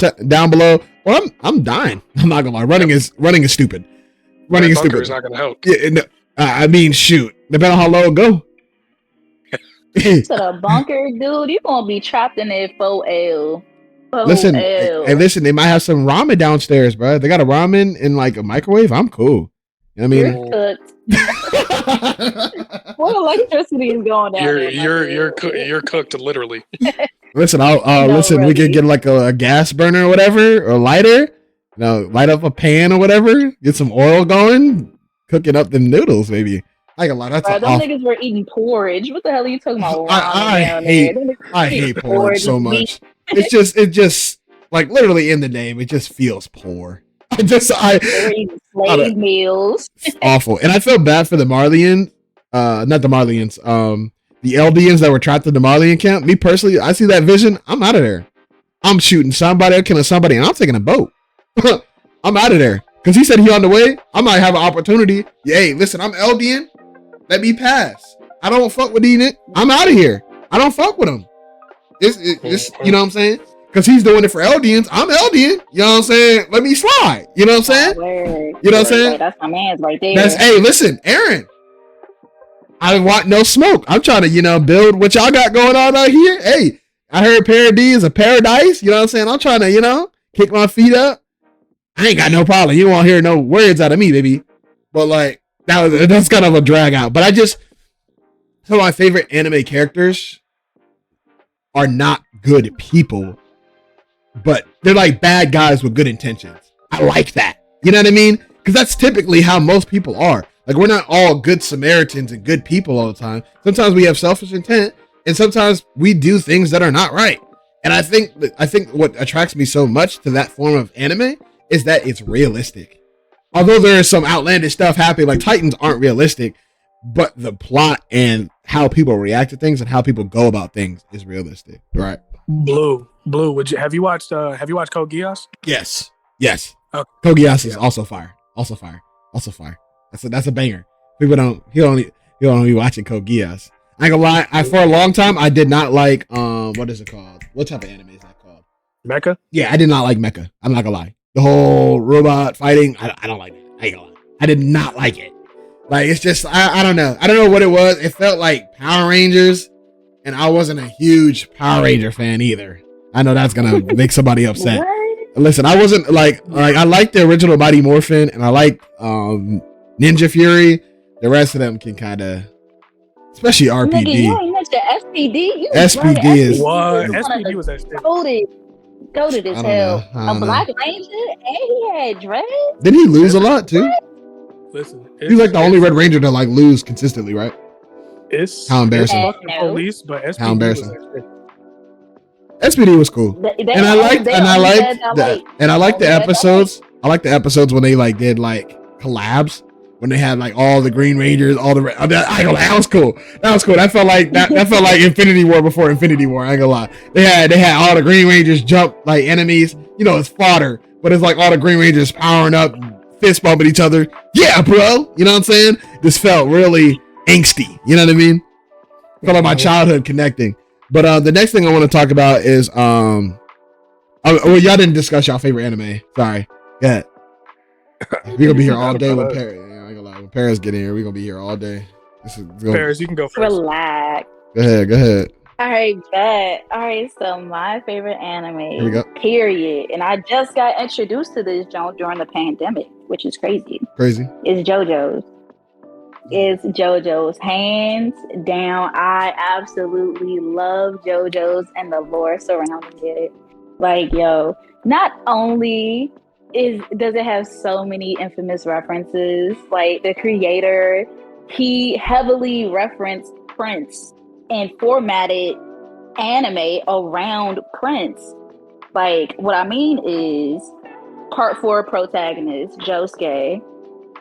below, or I'm dying. I'm not gonna lie. Running is stupid. Running is stupid. Bunker is not gonna help. Yeah, no, I mean, shoot. Depending on how low it go. To the bunker, dude, you gonna be trapped in there 4L. Listen, hey, listen. They might have some ramen downstairs, bro. They got a ramen in like a microwave. I'm cool. You know what I mean? You're cooked. What electricity is going down there? You're cooked literally. Listen, listen. Really. We could get like a gas burner or whatever, or a lighter. You know, light up a pan or whatever. Get some oil going. Cooking up them noodles, maybe. I got a lot. That's them niggas were eating porridge. What the hell are you talking about? I hate porridge so much. It just like literally in the name. It just feels poor. They're eating slave meals. It's awful, and I feel bad for the Marlians. Not the Marlians. The Eldians that were trapped in the Marlian camp. Me personally, I see that vision. I'm out of there. I'm shooting somebody, I'm killing somebody, and I'm taking a boat. I'm out of there. Because he said he on the way. I might have an opportunity. Hey, listen, I'm Eldian. Let me pass. I don't fuck with Enid. I'm out of here. I don't fuck with him. It's you know what I'm saying? Because he's doing it for Eldians. I'm Eldian. You know what I'm saying? Let me slide. You know what I'm saying? You know what I'm saying? That's my man's right there. Hey, listen, Aaron. I want no smoke. I'm trying to, build what y'all got going on out here. Hey, I heard Paradis is a paradise. You know what I'm saying? I'm trying to, kick my feet up. I ain't got no problem. You won't hear no words out of me, baby. But like that's kind of a drag out. But some of my favorite anime characters are not good people, but they're like bad guys with good intentions. I like that. You know what I mean? Because that's typically how most people are. Like we're not all good Samaritans and good people all the time. Sometimes we have selfish intent, and sometimes we do things that are not right. And I think what attracts me so much to that form of anime is that it's realistic. Although there is some outlandish stuff happening, like Titans aren't realistic, but the plot and how people react to things and how people go about things is realistic, right? Blue. Have you watched Code Geass? Yes. Okay. Code Geass is also fire. That's a banger. People don't be watching Code Geass. I ain't gonna lie. For a long time I did not like what is it called? What type of anime is that called? Mecha? Yeah, I did not like Mecha. I'm not gonna lie. The whole robot fighting, I don't like it. I ain't gonna lie. I did not like it. Like it's just I don't know. I don't know what it was. It felt like Power Rangers, and I wasn't a huge Power Ranger fan either. I know that's gonna make somebody upset. Listen, I wasn't like I liked the original Mighty Morphin, and I liked Ninja Fury. The rest of them can kind of, especially RPD. Nigga, you ain't mentioned SPD. SPD is what? SPD was that shit. Goated as hell. A Black Ranger, and he had dreads. Didn't he lose a lot too? Listen, he's like the only Red Ranger to like lose consistently, right? It's how embarrassing. Police, but SPD how embarrassing. SPD was cool, and I liked the episodes. I like the episodes when they like did like collabs. When they had like all the Green Rangers, all the that was cool. That felt like felt like Infinity War before Infinity War. I ain't gonna lie. They had all the Green Rangers jump like enemies. It's fodder, but it's like all the Green Rangers powering up, fist bumping each other. Yeah, bro. You know what I'm saying? This felt really angsty. You know what I mean? Felt like my childhood connecting. But the next thing I want to talk about is well, y'all didn't discuss y'all favorite anime. Sorry. Yeah. We're gonna be here all day with Paris. When Paris get in here, we're gonna be here all day. Paris, you can go first. Relax. Go ahead. All right, bet. All right, so my favorite anime, here we go. Period. And I just got introduced to this genre during the pandemic, which is crazy. It's JoJo's. It's JoJo's. Hands down. I absolutely love JoJo's and the lore surrounding it. Like, yo, not only does it have so many infamous references, like the creator, he heavily referenced Prince and formatted anime around Prince. Like, what I mean is part 4 protagonist Josuke,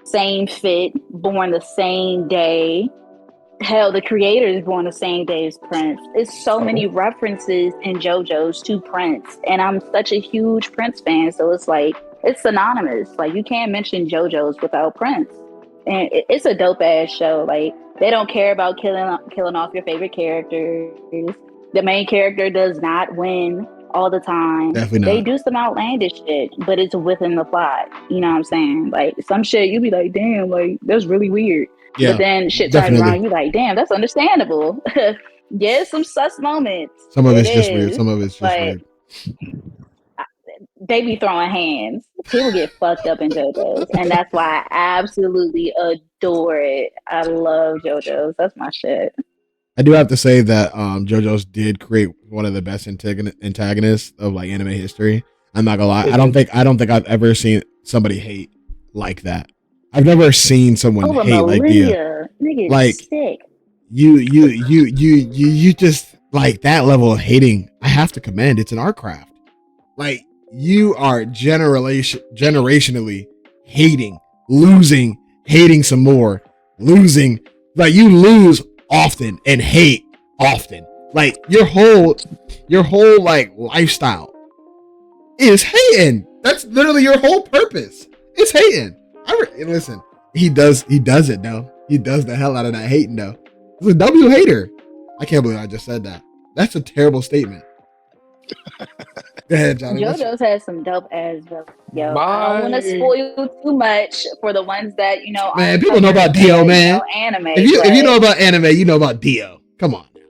same fit, born the same day, Hell, the creator is born the same day as Prince. It's so many references in JoJo's to Prince, and I'm such a huge Prince fan, so it's like it's synonymous. Like you can't mention JoJo's without Prince, and it's a dope ass show. Like they don't care about killing off your favorite characters. The main character does not win all the time. Definitely not. They do some outlandish shit, but it's within the plot. You know what I'm saying? Like some shit, you be like, damn, like that's really weird. Yeah, but then shit turns around, you like, damn, that's understandable. Yeah, some sus moments. Some of it's just weird. Some of it's just weird. They be throwing hands. People get fucked up in JoJo's, and that's why I absolutely adore it. I love JoJo's. That's my shit. I do have to say that JoJo's did create one of the best antagonists of like anime history. I'm not gonna lie. I don't think I've ever seen somebody hate like that. I've never seen someone hate like Dia. Like sick. You just like that level of hating. I have to commend. It's an art craft. Like you are generationally hating, losing, hating some more, losing. Like you lose often and hate often. Like your whole like lifestyle is hating. That's literally your whole purpose. It's hating. Listen, he does it though. He does the hell out of that hating though. He's a W hater. I can't believe I just said that. That's a terrible statement. Go ahead, Johnny. JoJo's has some dope ass villains. Yo, I don't want to spoil too much for the ones that Man, people know about Dio, man. Anime. If you know about anime, you know about Dio. Come on, now.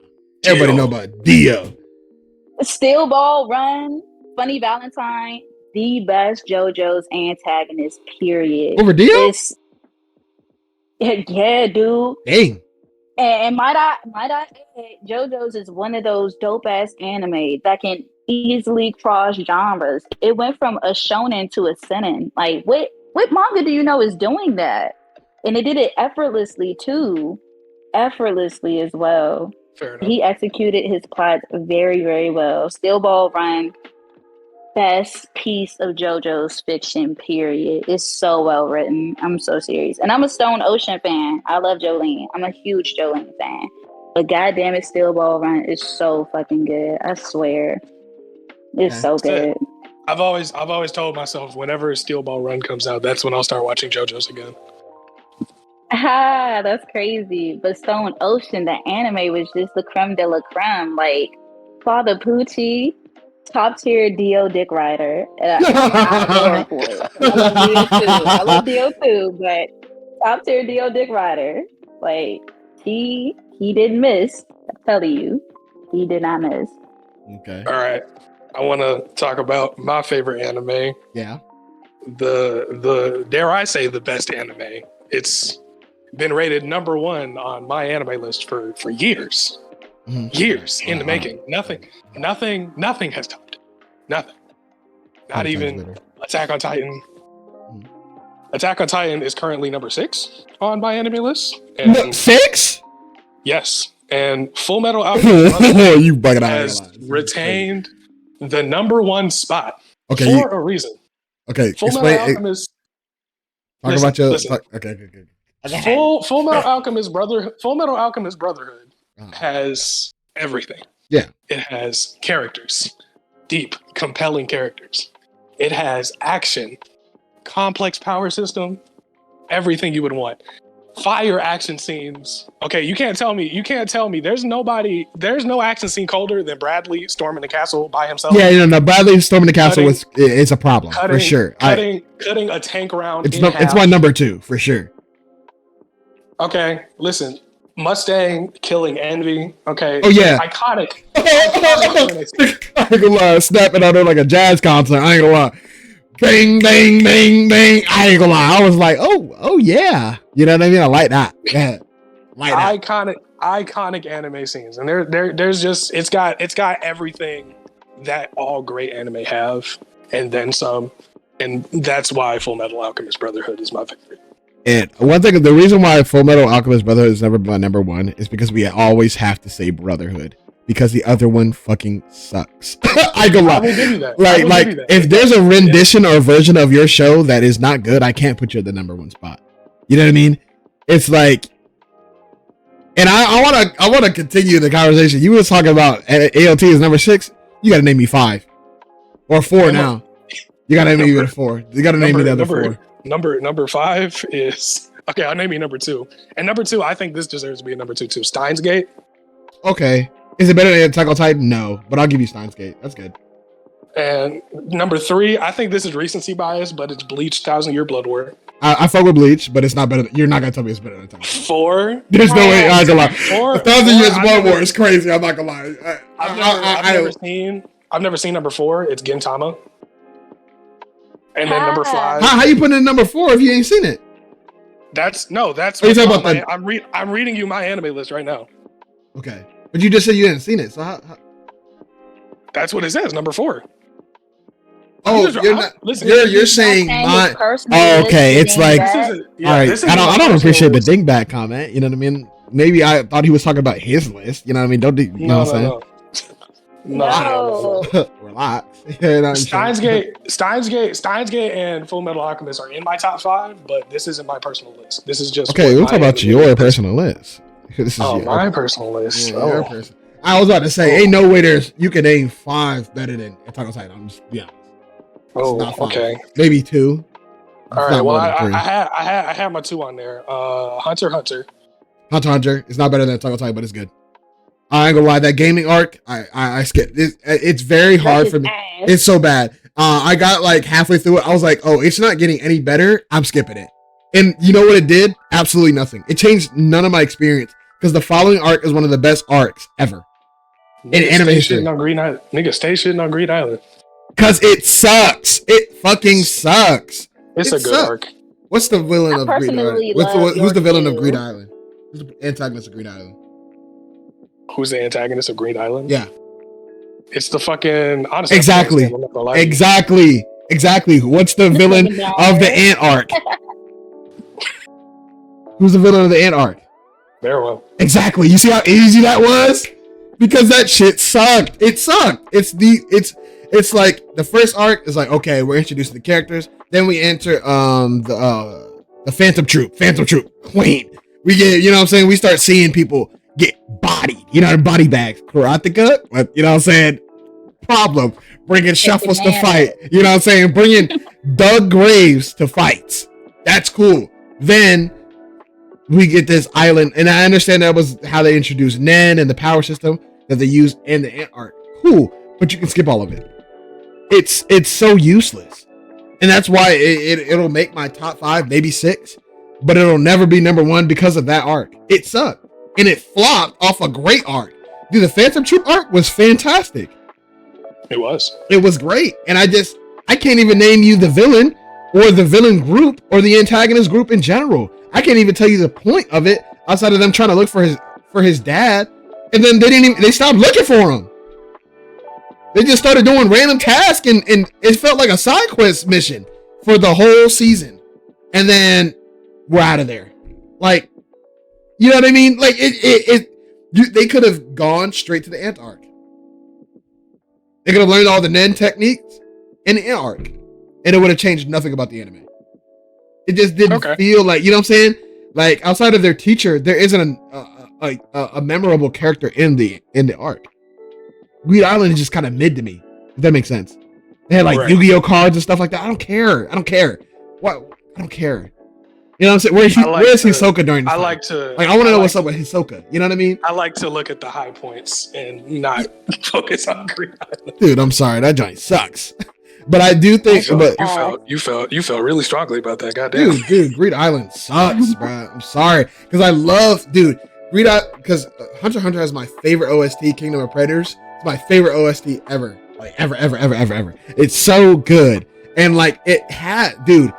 Everybody know about Dio. Steel Ball Run, Funny Valentine, the best JoJo's antagonist. Period. Over Dio? Yeah, dude. Dang. And might I add, JoJo's is one of those dope ass anime that can easily cross genres. It went from a shonen to a seinen. Like what manga do you know is doing that? And it did it effortlessly too. Effortlessly as well. Fair enough. He executed his plot very, very well. Steel Ball Run, best piece of JoJo's fiction, period. It's so well written. I'm so serious. And I'm a Stone Ocean fan. I love Jolene. I'm a huge Jolene fan. But goddamn it, Steel Ball Run is so fucking good. I swear. It's so good. I've always told myself whenever Steel Ball Run comes out, that's when I'll start watching JoJo's again. That's crazy. But Stone Ocean, the anime was just the creme de la creme. Like Father Pucci, top tier Dio Dick Rider. I love Dio too, but top tier Dio Dick Rider. Like he didn't miss. I'm telling you, he did not miss. Okay. All right. I want to talk about my favorite anime. Yeah. The dare I say the best anime. It's been rated number 1 on my anime list for years. Mm-hmm. Years in the making. Nothing has topped. Nothing. Not even Attack on Titan. Mm-hmm. Attack on Titan is currently number 6 on my anime list. And 6? Yes. And Full Metal Alchemist you bugging out has retained the number 1 spot for a reason. Okay, Full Metal Alchemist. Talk about your. Okay. Full Metal Alchemist Brotherhood has everything. Yeah, it has characters, deep, compelling characters. It has action, complex power system, everything you would want. Fire action scenes. Okay, you can't tell me there's no action scene colder than Bradley storming the castle by himself. Yeah, no, Bradley storming the castle is a problem for sure. Cutting a tank round. It's my number 2 for sure. Okay, listen. Mustang killing Envy. Okay. Oh yeah. Iconic. I ain't gonna lie, snapping out there like a jazz concert. I ain't gonna lie. Bang, bang, bang, bang. I ain't gonna lie. I was like, oh yeah. You know what I mean? I like that. Yeah. Iconic anime scenes. And there's just it's got everything that all great anime have, and then some. And that's why Full Metal Alchemist Brotherhood is my favorite. And one thing, the reason why Full Metal Alchemist Brotherhood is never my number 1 is because we always have to say Brotherhood. Because the other one fucking sucks. I go lie. Like if there's a rendition or version of your show that is not good, I can't put you at the number 1 spot. You know what I mean? It's like And I want to continue the conversation. You was talking about AOT is number 6. You got to name me 5 or 4 now. You got to name me 4. You got to name me the other 4. Number 5 is okay. I'll name you number 2. And number 2, I think this deserves to be a number 2 too. Steins Gate. Okay. Is it better than Attack on Titan? No, but I'll give you Steins Gate. That's good. And number 3, I think this is recency bias, but it's Bleach 1,000-Year Blood War. I fuck with Bleach, but it's not better. You're not gonna tell me it's better than Attack on Titan. 4. There's no way. I'm gonna lie. 1,000 Years Blood War is crazy. I'm not gonna lie. I've never seen number 4. It's Gintama. And then number 5. How you putting in number 4 if you ain't seen it? That's. I'm reading you my anime list right now. Okay, but you just said you hadn't seen it, so how? That's what it says. Number 4. Oh, you're saying my. Oh, okay. It's like, all right. I don't appreciate the dingbat comment. You know what I mean? Maybe I thought he was talking about his list. You know what I mean? You know what I'm saying? No. Relax. Steins Gate, and Full Metal Alchemist are in my top 5, but this isn't my personal list. This is just okay. We'll talk about your personal list. This is my personal list. Yeah, your personal. I was about to say, ain't no way you can name 5 better than Attack on Titan. I'm just be honest. Okay. Maybe 2. All right. Well, I had my 2 on there. Hunter x Hunter. Hunter x Hunter. It's not better than Attack on Titan, but it's good. I ain't gonna lie. That gaming arc, I skipped. It's very hard for me. It's so bad. I got like halfway through it. I was like, oh, it's not getting any better. I'm skipping it. And you know what it did? Absolutely nothing. It changed none of my experience because the following arc is one of the best arcs ever. In animation. Nigga, stay shitting on Green Island. Cause it sucks. It fucking sucks. It's a good arc. What's the villain of Green Island? Who's the villain of Green Island? Who's the antagonist of Green Island? Who's the antagonist of Green Island? Yeah. It's the fucking honestly. Exactly. What's the villain of the ant arc? Who's the villain of the ant arc? Farewell. Exactly. You see how easy that was? Because that shit sucked. It sucked. It's like the first arc is like, okay, we're introducing the characters. Then we enter the Phantom Troop Queen. We get, you know what I'm saying? We start seeing people get bodied, you know, body bags. Karateka, you know what I'm saying? Problem. Bringing Shuffles to fight. You know what I'm saying? Bringing Doug Graves to fights. That's cool. Then we get this island, and I understand that was how they introduced Nen and the power system that they used in the ant arc. Cool, but you can skip all of it. It's so useless, and that's why it'll make my top 5, maybe 6, but it'll never be number 1 because of that arc. It sucked, and it flopped off a great arc. Dude, the Phantom Troop arc was fantastic. It was great, and I can't even name you the villain or the villain group or the antagonist group in general. I can't even tell you the point of it outside of them trying to look for his dad, and then they stopped looking for him. They just started doing random tasks, and it felt like a side quest mission for the whole season, and then we're out of there. Like, you know what I mean? Like they could have gone straight to the ant arc. They could have learned all the Nen techniques in the ant arc, and it would have changed nothing about the anime. It just didn't feel like, you know what I'm saying? Like, outside of their teacher, there isn't a memorable character in the arc. Green Island is just kind of mid to me, if that makes sense. They had like Yu-Gi-Oh cards and stuff like that. I don't care. What? I don't care. You know what I'm saying? Where's Hisoka during this? I want to know what's up with Hisoka. You know what I mean? I like to look at the high points and not focus on Green Island. Dude, I'm sorry, that joint sucks. But I do think, you felt really strongly about that. Goddamn, dude, Green Island sucks, bro. I'm sorry, because I love, because Hunter x Hunter has my favorite OST, Kingdom of Predators. It's my favorite OST ever, like ever. It's so good, and like it had, dude,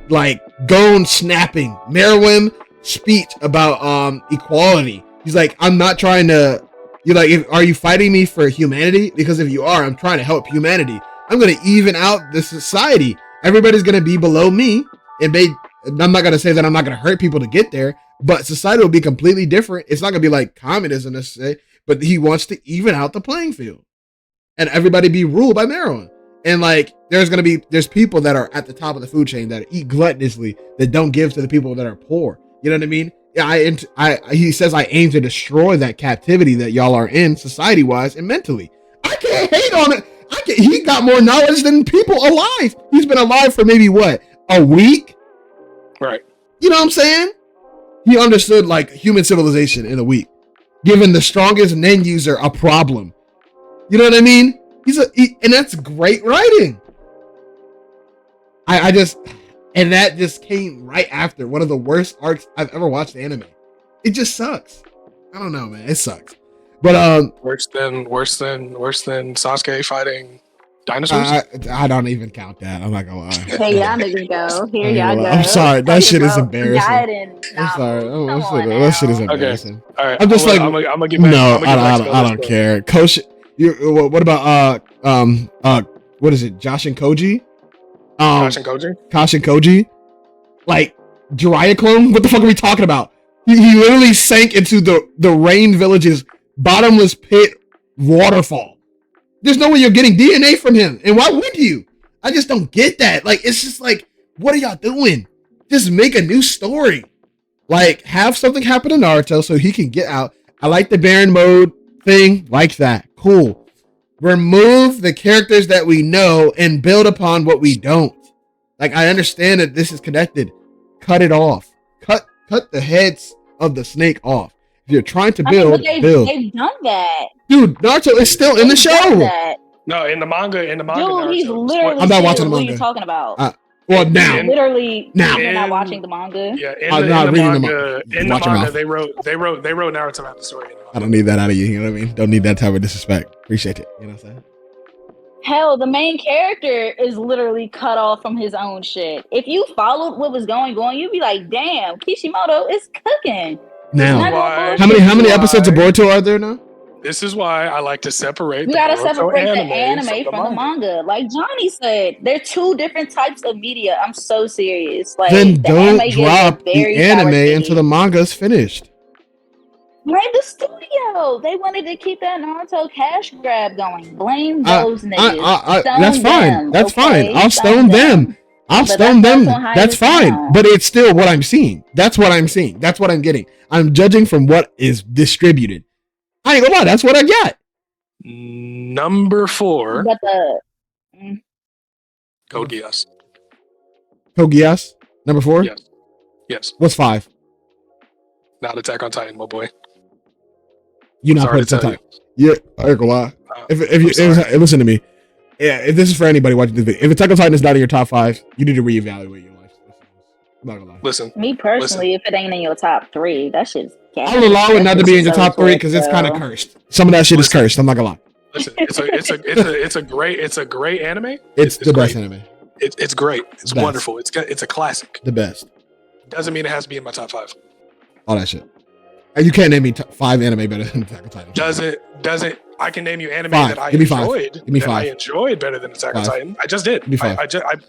like Gon snapping, Meruem speech about equality. He's like, I'm not trying to. You're like, are you fighting me for humanity? Because if you are, I'm trying to help humanity. I'm going to even out the society. Everybody's going to be below me. And I'm not going to say that I'm not going to hurt people to get there, but society will be completely different. It's not going to be like communism necessarily, but he wants to even out the playing field and everybody be ruled by Meruem. And like, there's people that are at the top of the food chain that eat gluttonously, that don't give to the people that are poor. You know what I mean? Yeah, he says I aim to destroy that captivity that y'all are in, society wise and mentally. I can't hate on it. He got more knowledge than people alive. He's been alive for maybe what, a week? Right. You know what I'm saying? He understood like human civilization in a week, giving the strongest Nen user a problem. You know what I mean? And that's great writing. And that just came right after one of the worst arcs I've ever watched the anime. It just sucks. I don't know, man. It sucks. But worse than Sasuke fighting dinosaurs. I don't even count that. I'm not gonna lie. Hey, y'all niggas go. Here y'all go. I'm sorry. That shit is embarrassing. I'm sorry. That shit is embarrassing. Okay. All right. I'm just I'm gonna get back. No, I don't care. Coach, what about what is it? Josh and Koji? Josh and Koji? Like Jiraiya clone? What the fuck are we talking about? He literally sank into the Rain Village's bottomless pit waterfall. There's no way you're getting DNA from him. And why would you? I just don't get that. Like, it's just like, what are y'all doing? Just make a new story. Like, have something happen to Naruto so he can get out. I like the Baron mode thing. Like that. Cool. Remove the characters that we know and build upon what we don't. Like, I understand that this is connected. Cut it off. Cut the heads of the snake off. If you're trying to build, build. They've done that. Dude, Naruto is still in the show. No, in the manga. Dude, Naruto, he's literally. I'm not watching the manga. What are you talking about? Well, now. Literally, now. you're not watching the manga. Yeah, in the manga, they wrote Naruto out the story. I don't need that out of you. You know what I mean? Don't need that type of disrespect. Appreciate it. You know what I'm saying? Hell, the main character is literally cut off from his own shit. If you followed what was going on, you'd be like, "Damn, Kishimoto is cooking." Now, how many episodes of Boruto are there now? This is why I like to separate. You gotta separate the anime from the manga. Like Johnny said, they're two different types of media. I'm so serious. Like, then don't drop the anime until the manga is finished. Blame the studio. They wanted to keep that Naruto cash grab going. Blame those niggas. That's fine. That's fine. I'll stone them. I'll stone them. That's fine. But it's still what I'm seeing. That's what I'm seeing. That's what I'm getting. I'm judging from what is distributed. I ain't gonna lie. That's what I got. Number 4. But Code Geass. Code Geass? Number 4? Yes. What's 5? Not Attack on Titan, my boy. You're not putting Attack on Titan. Yeah, I ain't gonna lie. Listen to me. Yeah, if this is for anybody watching this video, if Attack on Titan is not in your top 5, you need to reevaluate your life. I'm not gonna lie. Listen. Me personally, if it ain't in your top 3, that shit's gas. I'll allow it not to be in your top 3 because it's kind of cursed. Some of that shit is cursed. I'm not gonna lie. Listen, it's a great anime. It's the best anime. It's great. It's wonderful. It's a classic. The best. Doesn't mean it has to be in my top 5. All that shit. You can't name me 5 anime better than Attack on Titan. Doesn't. I can name you anime 5. that I Give me 5. enjoyed. Give me 5. I enjoyed better than Attack on Titan. I just did. Give me 5.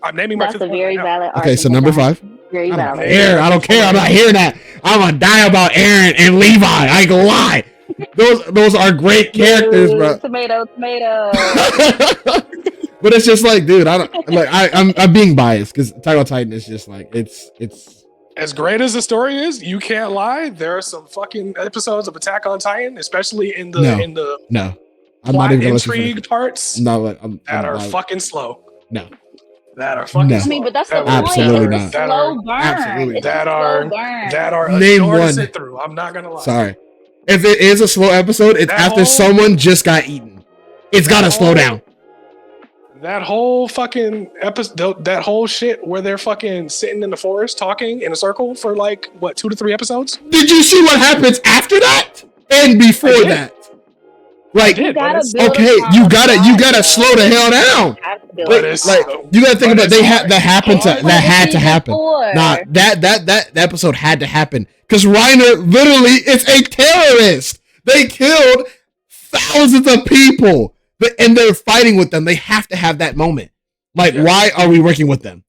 I'm naming my That's 5th a very valid argument. Okay, so number 5. Very valid. I don't care. I'm not hearing that. I'm gonna die about Eren and Levi. I ain't gonna lie. Those are great characters, bro. Tomato. But it's just like, dude, I'm being biased because Attack on Titan is just like it's as great as the story is. You can't lie. There are some fucking episodes of Attack on Titan, especially in the I'm not even intrigue parts. No, that are fucking slow. No. That are fucking slow. I mean, but that's the point. Absolutely not. Slow burn. Absolutely that are a name chore one to sit through. I'm not gonna lie. Sorry. If it is a slow episode, it's after someone just got eaten. It's gotta slow down. That whole fucking episode, that whole shit where they're fucking sitting in the forest talking in a circle for like what 2 to 3 episodes. Did you see what happens after that and before that? Like, you gotta slow the hell down. You gotta think about that had to happen. Nah, that episode had to happen because Reiner literally is a terrorist. They killed thousands of people, and they're fighting with them. They have to have that moment. Like, why are we working with them?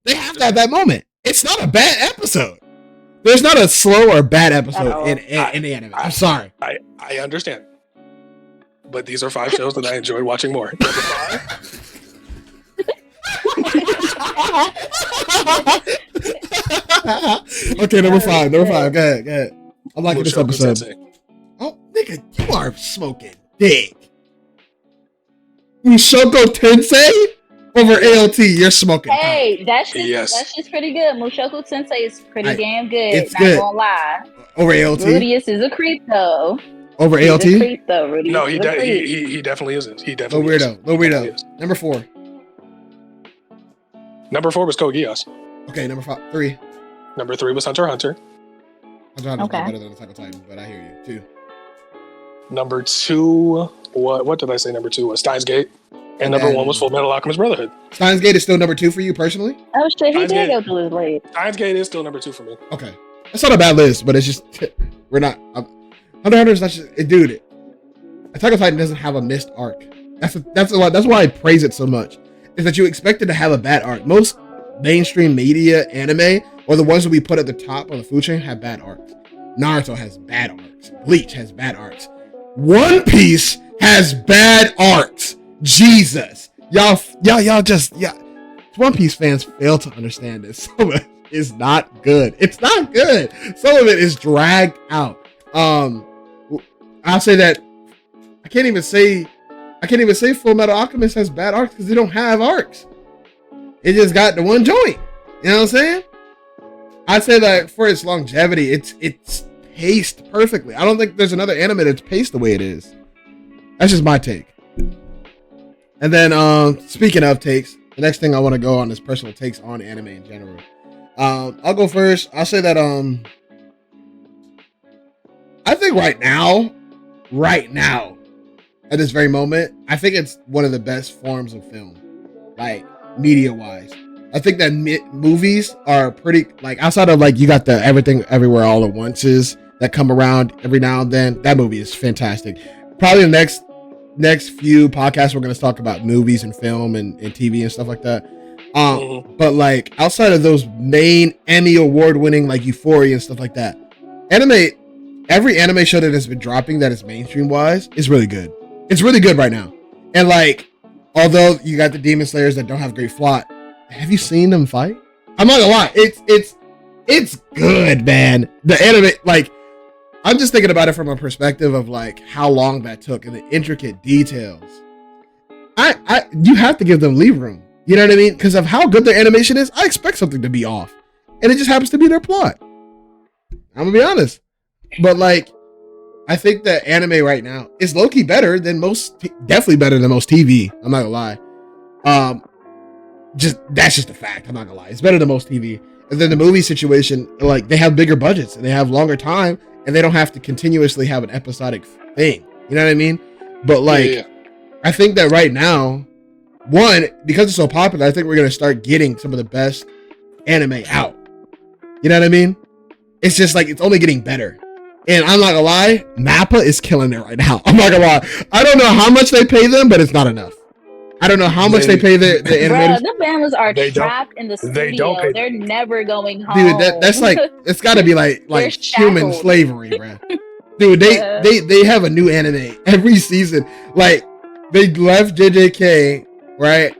They have to have that moment. It's not a bad episode. There's not a slow or bad episode in the anime. I'm sorry. I understand. But these are 5 shows that I enjoyed watching more. Number 5. Okay, number five. Go ahead. I'm liking this episode. Sensei. Oh, nigga, you are smoking dick. Mushoku Tensei over ALT. You're smoking. Hey, that's just pretty good. Mushoku Tensei is pretty damn good. It's not good. gonna lie. Over ALT. Rudius is a creep though. Over ALT. He's a creep though. Rudius No, is he a creep. he definitely isn't. He definitely Little weirdo. Number 4. Number 4 was Code Geass. Okay, number 3. Number 3 was Hunter x Hunter. Hunter x Hunter's not better than Attack on Titan, but I hear you. 2. Number 2, what did I say? Number 2 was Steins Gate, and number 1 was Full Metal Alchemist Brotherhood. Steins Gate is still number 2 for you personally? Oh shit, he Steins did Gate. go to his late. Steins Gate is still number 2 for me. Okay, that's not a bad list, but it's just we're not. Hunter x Hunter is not just dude. Attack on Titan doesn't have a missed arc. That's why I praise it so much. Is that you expect it to have a bad arc. Most mainstream media anime, or the ones that we put at the top of the food chain, have bad arcs. Naruto has bad arcs. Bleach has bad arcs. One Piece has bad arcs. Jesus, y'all just One Piece fans fail to understand this. Some of it is not good. It's not good. Some of it is dragged out. I'll say that I can't even say Full Metal Alchemist has bad arcs because they don't have arcs. It just got the one joint. You know what I'm saying? I'd say that for its longevity, it's paced perfectly. I don't think there's another anime that's paced the way it is. That's just my take. And then speaking of takes, the next thing I want to go on is personal takes on anime in general. I'll go first. I'll say that I think right now, at this very moment, I think it's one of the best forms of film, like media wise. I think that movies are pretty, like, outside of like you got the Everything Everywhere All at Onces that come around every now and then. That movie is fantastic. Probably the next few podcasts we're going to talk about movies and film and TV and stuff like that. But like outside of those main Emmy award winning like Euphoria and stuff like that, every anime show that has been dropping that is mainstream wise is really good. It's really good right now. And like, although you got the Demon Slayers that don't have great plot, have you seen them fight? I'm not gonna lie, it's good, man. The anime, like, I'm just thinking about it from a perspective of like how long that took and the intricate details. You have to give them leave room. You know what I mean? Because of how good their animation is, I expect something to be off, and it just happens to be their plot. I'm gonna be honest, but like, I think that anime right now is low-key better than definitely better than most TV. I'm not gonna lie. That's just a fact. I'm not gonna lie. It's better than most TV. And then the movie situation, like, they have bigger budgets and they have longer time and they don't have to continuously have an episodic thing. You know what I mean? But like, I think that right now, one, because it's so popular, I think we're gonna start getting some of the best anime out. You know what I mean? It's just like, it's only getting better. And I'm not gonna lie, Mappa is killing it right now. I'm not gonna lie. I don't know how much they pay them, but it's not enough. I don't know how much they pay the animators. Bro, the families are trapped in the studio. They're never going home. Dude, that's like, it's got to be like human slavery, bro. Dude, they have a new anime every season. Like, they left JJK, right?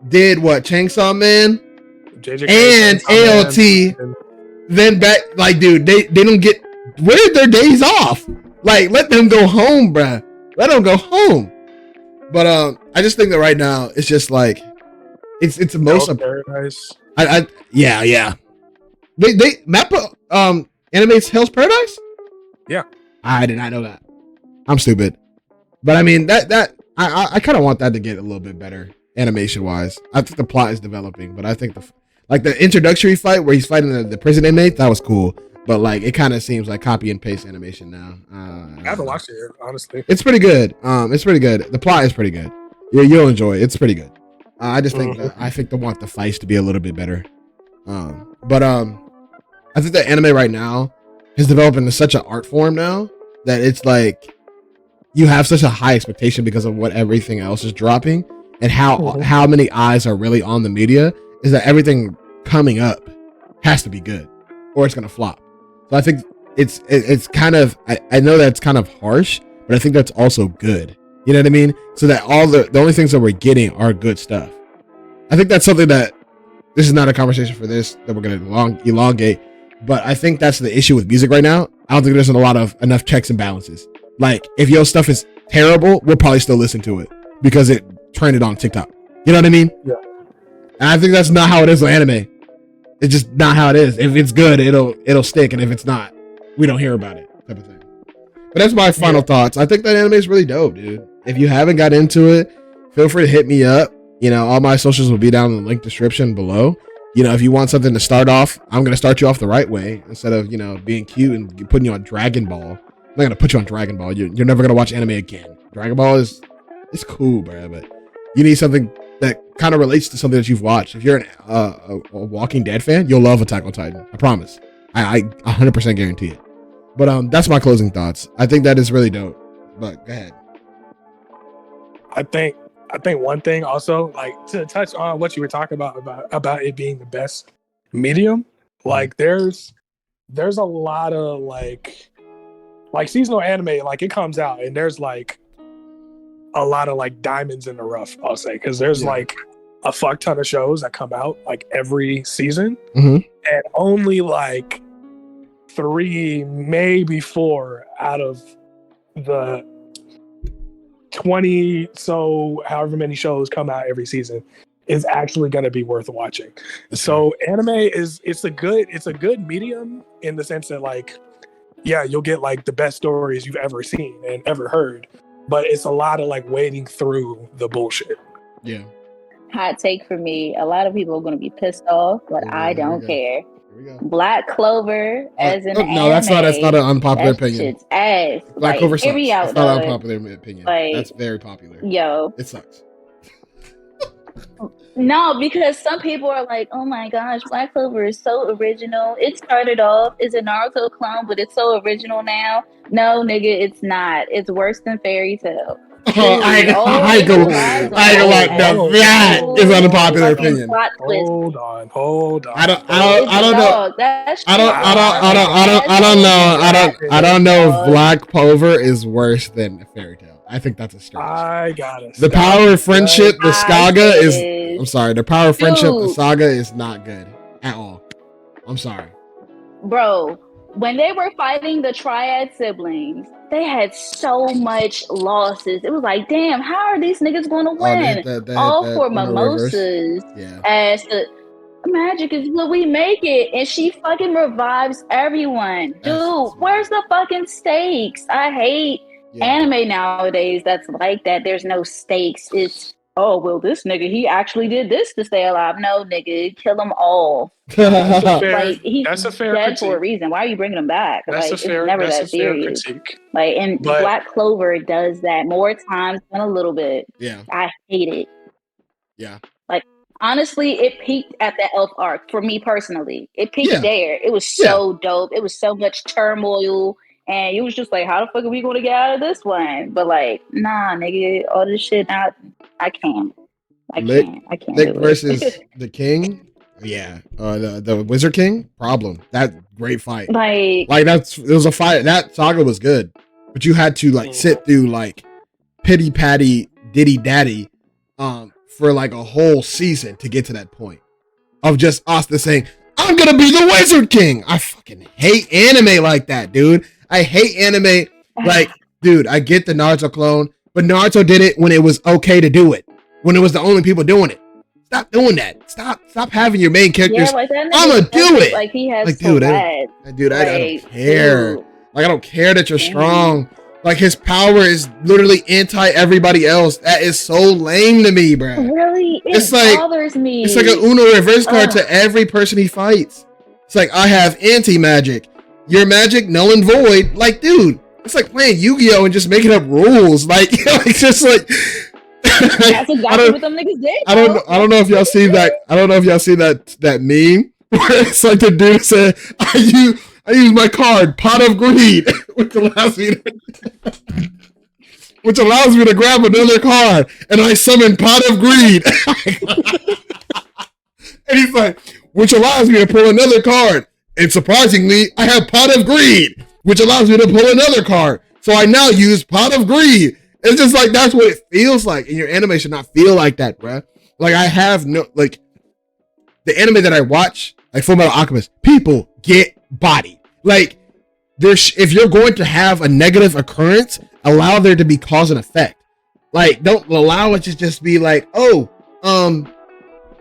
Did what? Chainsaw Man JJK, and Chainsaw ALT. Man. Then back, like, dude, they don't get, where are their days off? Like, let them go home, bro. Let them go home. But I just think that right now it's just like it's the most Paradise. Yeah. They Mappa animates Hell's Paradise? Yeah. I did not know that. I'm stupid. But I mean that I kind of want that to get a little bit better animation wise. I think the plot is developing, but I think the introductory fight where he's fighting the prison inmate, that was cool. But like, it kind of seems like copy and paste animation now. I haven't watched it yet, honestly. It's pretty good. It's pretty good. The plot is pretty good. Yeah, you'll enjoy it. It's pretty good. I just think I want the fights to be a little bit better. But I think that anime right now is developing into such an art form now that it's like you have such a high expectation because of what everything else is dropping and how many eyes are really on the media, is that everything coming up has to be good or it's gonna flop. So I think it's kind of, I know that's kind of harsh, but I think that's also good. You know what I mean? So that all the only things that we're getting are good stuff. I think that's something that this is not a conversation for this that we're gonna elongate. But I think that's the issue with music right now. I don't think there's enough checks and balances. Like, if your stuff is terrible, we'll probably still listen to it because it trended on TikTok. You know what I mean? Yeah. And I think that's not how it is with anime. It's just not how it is. If it's good, it'll stick, and if it's not, we don't hear about it, type of thing. But that's my final thoughts. I think that anime is really dope, dude. If you haven't got into it, feel free to hit me up. You know, all my socials will be down in the link description below. You know, if you want something to start off, I'm going to start you off the right way instead of, you know, being cute and putting you on Dragon Ball. I'm not going to put you on Dragon Ball. You're never going to watch anime again. Dragon Ball it's cool, bro, but you need something that kind of relates to something that you've watched. If you're a Walking Dead fan, you'll love Attack on Titan. I promise. I 100% guarantee it. But that's my closing thoughts. I think that is really dope. But go ahead. I think one thing also, like, to touch on what you were talking about it being the best medium, like there's a lot of like seasonal anime, like it comes out and there's like a lot of like diamonds in the rough, I'll say, because there's like a fuck ton of shows that come out like every season, and only like 3, maybe 4 out of the 20, so however many shows come out every season is actually going to be worth watching. So anime it's a good medium in the sense that, like, yeah, you'll get like the best stories you've ever seen and ever heard, but it's a lot of like wading through the bullshit. Yeah. Hot take for me, a lot of people are going to be pissed off, but I don't care. Black Clover as an anime. No, that's not an unpopular opinion. Shit's ass. Black Clover sucks. It's not an unpopular opinion. Like, that's very popular. Yo, it sucks. No, because some people are like, oh my gosh, Black Clover is so original. It started off as a Naruto clone, but it's so original now. No, nigga, it's not. It's worse than Fairy Tail. I ain't gonna lie. No, that is an unpopular opinion. Hold on. I don't know if Black Clover is worse than Fairy Tail. I think that's a stretch. The power of friendship, the saga is. I'm sorry. The power of friendship, the saga is not good at all. I'm sorry, bro. When they were fighting the Triad siblings, they had so much losses. It was like, damn, how are these niggas going to win? All for mimosas. Yeah. As the magic is what we make it. And she fucking revives everyone. Dude, where's the fucking stakes? I hate anime nowadays that's like that. There's no stakes. It's, oh, well, this nigga, he actually did this to stay alive. No, nigga, kill them all. That's a fair, like, he's that's a fair dead critique. for a reason. Why are you bringing him back? That's like, it's never that serious. Like, and Black Clover does that more times than a little bit. Yeah. I hate it. Yeah. Like, honestly, it peaked at the Elf arc for me personally. It peaked there. It was so dope. It was so much turmoil. And it was just like, how the fuck are we going to get out of this one? But like, nah, nigga, all this shit, I can't. I can't Nick do versus the King. Yeah. The Wizard King. Problem. That great fight. Like it was a fight. That saga was good. But you had to like sit through like Pity Patty Diddy Daddy for like a whole season to get to that point of just Asta saying, I'm gonna be the Wizard King. I fucking hate anime like that, dude. I hate anime. Like, dude, I get the Naruto clone, but Naruto did it when it was okay to do it. When it was the only people doing it. Stop doing that. Stop having your main characters. Yeah, like I'ma do it. Like he has like, dude, I don't care. Dude. Like, I don't care that you're strong. Like, his power is literally anti everybody else. That is so lame to me, bro. Really? It's like, bothers me. It's like an Uno reverse card to every person he fights. It's like, I have anti-magic. Your magic, null and void. Like, dude, it's like playing Yu-Gi-Oh! And just making up rules. Like, it's just like... That's exactly what them niggas did. I don't know if y'all see that. I don't know if y'all see that meme where it's like the dude said, I use my card, Pot of Greed, which allows me to grab another card, and I summon Pot of Greed. And he's like, which allows me to pull another card. And surprisingly, I have Pot of Greed, which allows me to pull another card. So I now use Pot of Greed. It's just like, that's what it feels like. And your anime should not feel like that, bruh. Like, I have no, like, the anime that I watch, like Full Metal Alchemist, people get bodied. Like, if you're going to have a negative occurrence, allow there to be cause and effect. Like, don't allow it to just be like, oh,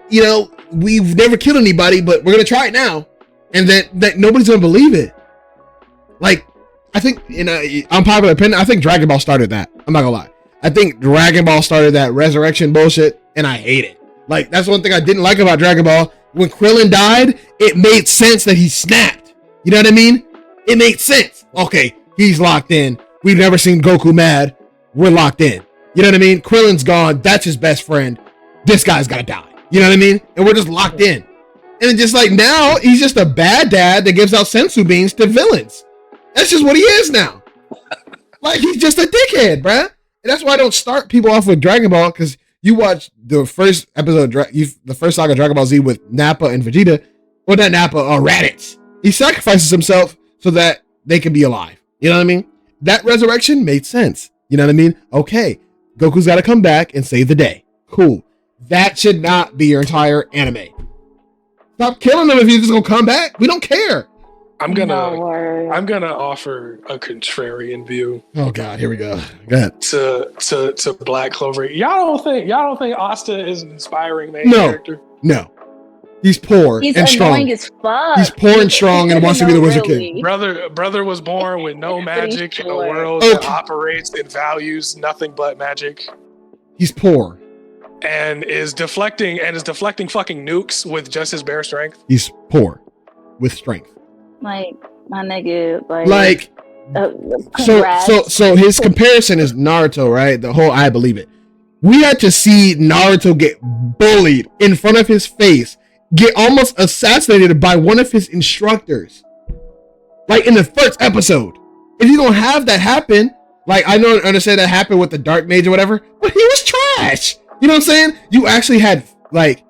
you know, we've never killed anybody, but we're gonna try it now, and that nobody's gonna believe it. Like, I think in a unpopular opinion, I think Dragon Ball started that. I'm not gonna lie. I think Dragon Ball started that resurrection bullshit, and I hate it. Like, that's one thing I didn't like about Dragon Ball. When Krillin died, it made sense that he snapped. You know what I mean? It made sense. Okay, he's locked in. We've never seen Goku mad. We're locked in. You know what I mean? Krillin's gone. That's his best friend. This guy's gotta die. You know what I mean? And we're just locked in. And just like now, he's just a bad dad that gives out sensu beans to villains. That's just what he is now. Like, he's just a dickhead, bruh. And that's why I don't start people off with Dragon Ball, because you watch the first episode, the first saga of Dragon Ball Z with Nappa and Vegeta, or not Nappa, Raditz. He sacrifices himself so that they can be alive. You know what I mean? That resurrection made sense. You know what I mean? Okay, Goku's got to come back and save the day. Cool. That should not be your entire anime. Stop killing them if you're just gonna come back. We don't care. I'm gonna offer a contrarian view. Oh God, here we go. Go ahead. To Black Clover. Y'all don't think Asta is an inspiring main character? No. He's poor and strong. He's annoying as fuck. He's poor and strong and wants to be the Wizard King. Brother was born with no magic in a world that operates and values nothing but magic. He's poor. And is deflecting fucking nukes with just his bare strength. He's poor with strength. Like, my nigga, so his comparison is Naruto, right? The whole I believe it. We had to see Naruto get bullied in front of his face, get almost assassinated by one of his instructors. Like in the first episode. If you don't have that happen, like I don't understand that happened with the Dark Mage or whatever, but he was trash. You know what I'm saying? You actually had like,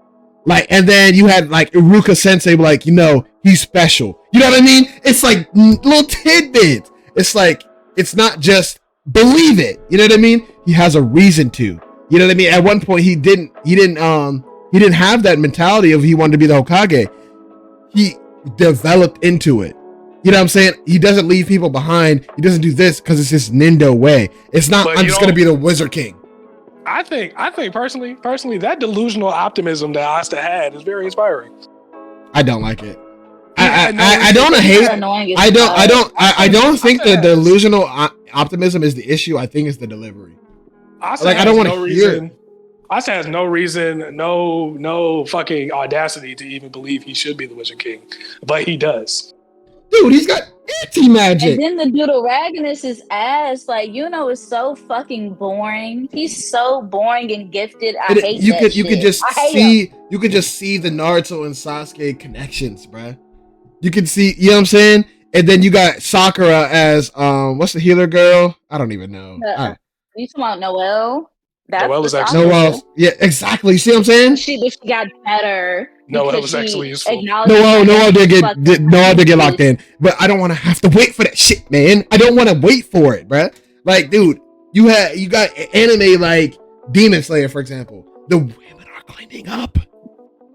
and then you had like Iruka Sensei, like, you know, he's special. You know what I mean? It's like little tidbits. It's like, it's not just believe it. You know what I mean? He has a reason to. You know what I mean? At one point, he didn't have that mentality of he wanted to be the Hokage. He developed into it. You know what I'm saying? He doesn't leave people behind. He doesn't do this because it's his Nindo way. It's not, I'm just going to be the Wizard King. I think personally, that delusional optimism that Asta had is very inspiring. I don't like it. I don't hate. I don't think the delusional optimism is the issue. I think it's the delivery. Asta I don't want to hear. Asta has no reason, no fucking audacity to even believe he should be the Wizard King, but he does. Dude, he's got anti-magic. And then the Deuteragonist is ass. Like, you know, it's so fucking boring. He's so boring and gifted. I hate that shit. You could just see the Naruto and Sasuke connections, bruh. You can see, you know what I'm saying? And then you got Sakura as what's the healer girl? I don't even know. You talking about Noelle? Noelle is actually Noelle. Yeah, exactly. You see what I'm saying? She got better. Noelle was actually useful. Noelle did get locked in, but I don't want to have to wait for that shit, man. I don't want to wait for it, bruh. Like, dude, you got anime like Demon Slayer, for example. The women are cleaning up.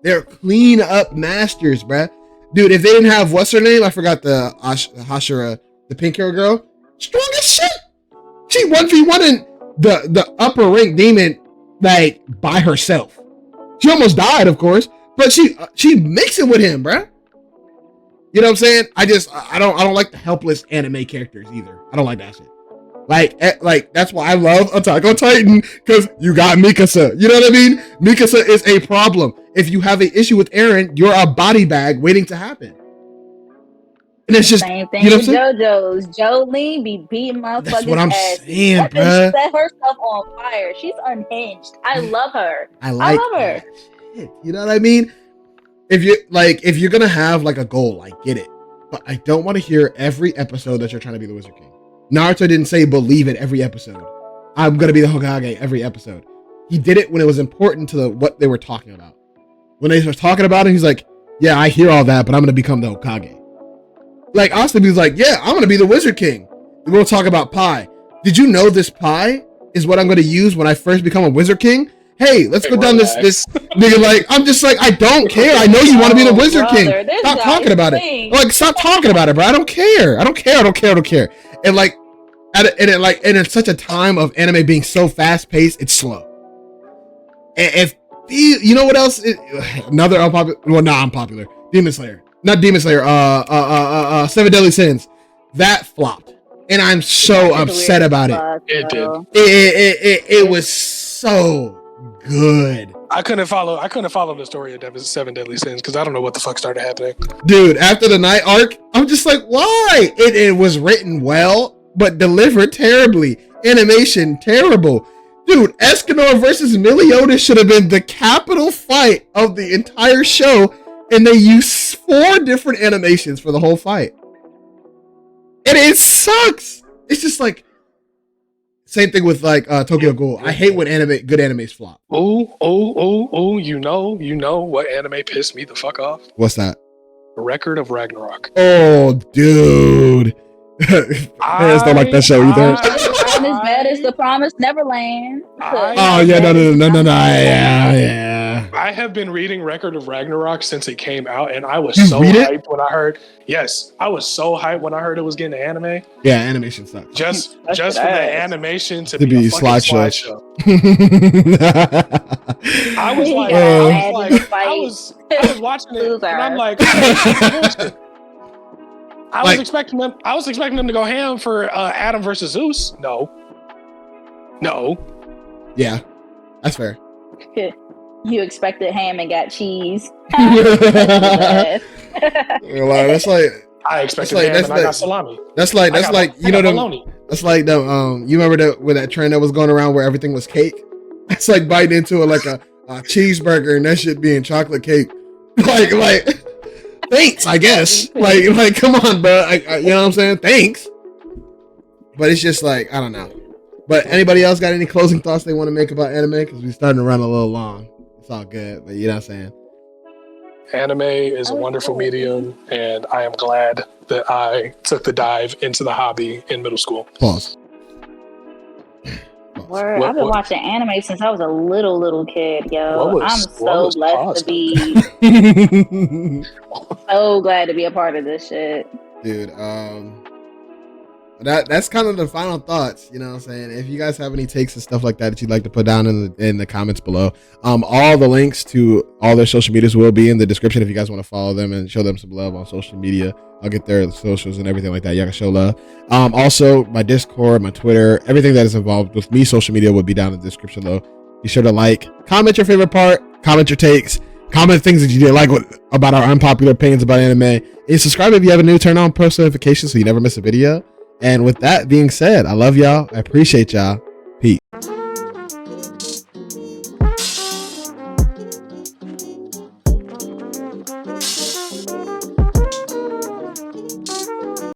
They're clean up masters, bruh. Dude, if they didn't have what's her name? I forgot the Hashira, the pink hair girl. Strong as shit. She 1v1 in the upper rank demon like by herself. She almost died, of course, but she makes it with him, bruh. You know what I'm saying? I don't like the helpless anime characters either. I don't like that shit. Like that's why I love Attack on Titan, because you got Mikasa. You know what I mean? Mikasa is a problem. If you have an issue with Eren, you're a body bag waiting to happen. And it's just same thing with JoJo's. Jolene be beating motherfuckers. That's what I'm saying, bro. Set herself on fire. She's unhinged. I love her. I love her. Shit. You know what I mean? If you're gonna have like a goal, I get it, but I don't want to hear every episode that you're trying to be the Wizard King. Naruto didn't say believe it every episode. I'm gonna be the Hokage every episode. He did it when it was important to what they were talking about. When they were talking about it, he's like, "Yeah, I hear all that, but I'm gonna become the Hokage." Like Austin was like, "Yeah, I'm gonna be the Wizard King." We're gonna talk about pie. Did you know this pie is what I'm gonna use when I first become a Wizard King? hey, let's go down this nigga. Like, I'm just like, I don't care. I know you want to be the Wizard King. Stop talking about it. Like, stop talking about it, bro. I don't care. And like, and it's such a time of anime being so fast paced, it's slow. And if you know what else? Another unpopular. Well, not unpopular. Demon Slayer. Not Demon Slayer. Seven Deadly Sins. That flopped, and I'm so upset about it. It did. It was so good. I couldn't follow the story of Seven Deadly Sins because I don't know what the fuck started happening. Dude, after the night arc, I'm just like, why? It was written well, but delivered terribly. Animation terrible. Dude, Escanor versus Meliodas should have been the capital fight of the entire show, and they used 4 different animations for the whole fight. And it sucks. It's just like same thing with like Tokyo Ghoul. I hate when good animes flop. Oh, you know what anime pissed me the fuck off? What's that? Record of Ragnarok. Oh, dude. I don't like that show either. Not as bad as The Promised Neverland. No. Yeah. I have been reading Record of Ragnarok since it came out, and I was so hyped when I heard. Yes, I was so hyped when I heard it was getting an anime. Yeah, animation sucks. Just for the animation to be a slideshow. I was watching it, and I'm like, I was expecting them to go ham for Adam versus Zeus. No. Yeah, that's fair. You expected ham and got cheese. That's like I expected ham and I got salami. That's like you know that's like the you remember with that trend that was going around where everything was cake. It's like biting into like a cheeseburger and that shit being chocolate cake. Like thanks, I guess. Like come on, bro. You know what I'm saying? Thanks. But it's just like I don't know. But anybody else got any closing thoughts they want to make about anime? Because we're starting to run a little long. It's all good, but you know what I'm saying? Anime is a wonderful medium, and I am glad that I took the dive into the hobby in middle school. Pause. Word. I've been watching anime since I was a little kid, yo. I'm so blessed to be so glad to be a part of this shit. Dude, that's kind of the final thoughts, you know what I'm saying? If you guys have any takes and stuff like that you'd like to put down in the comments below, all the links to all their social medias will be in the description if you guys want to follow them and show them some love on social media. I'll get their socials and everything like that. Y'all can show love. Also, my Discord, my Twitter, everything that is involved with me, social media will be down in the description below. Be sure to like, comment your favorite part, comment your takes, comment things that you did like about our unpopular opinions about anime, and subscribe if you have a new, turn on post notifications so you never miss a video. And with that being said, I love y'all. I appreciate y'all.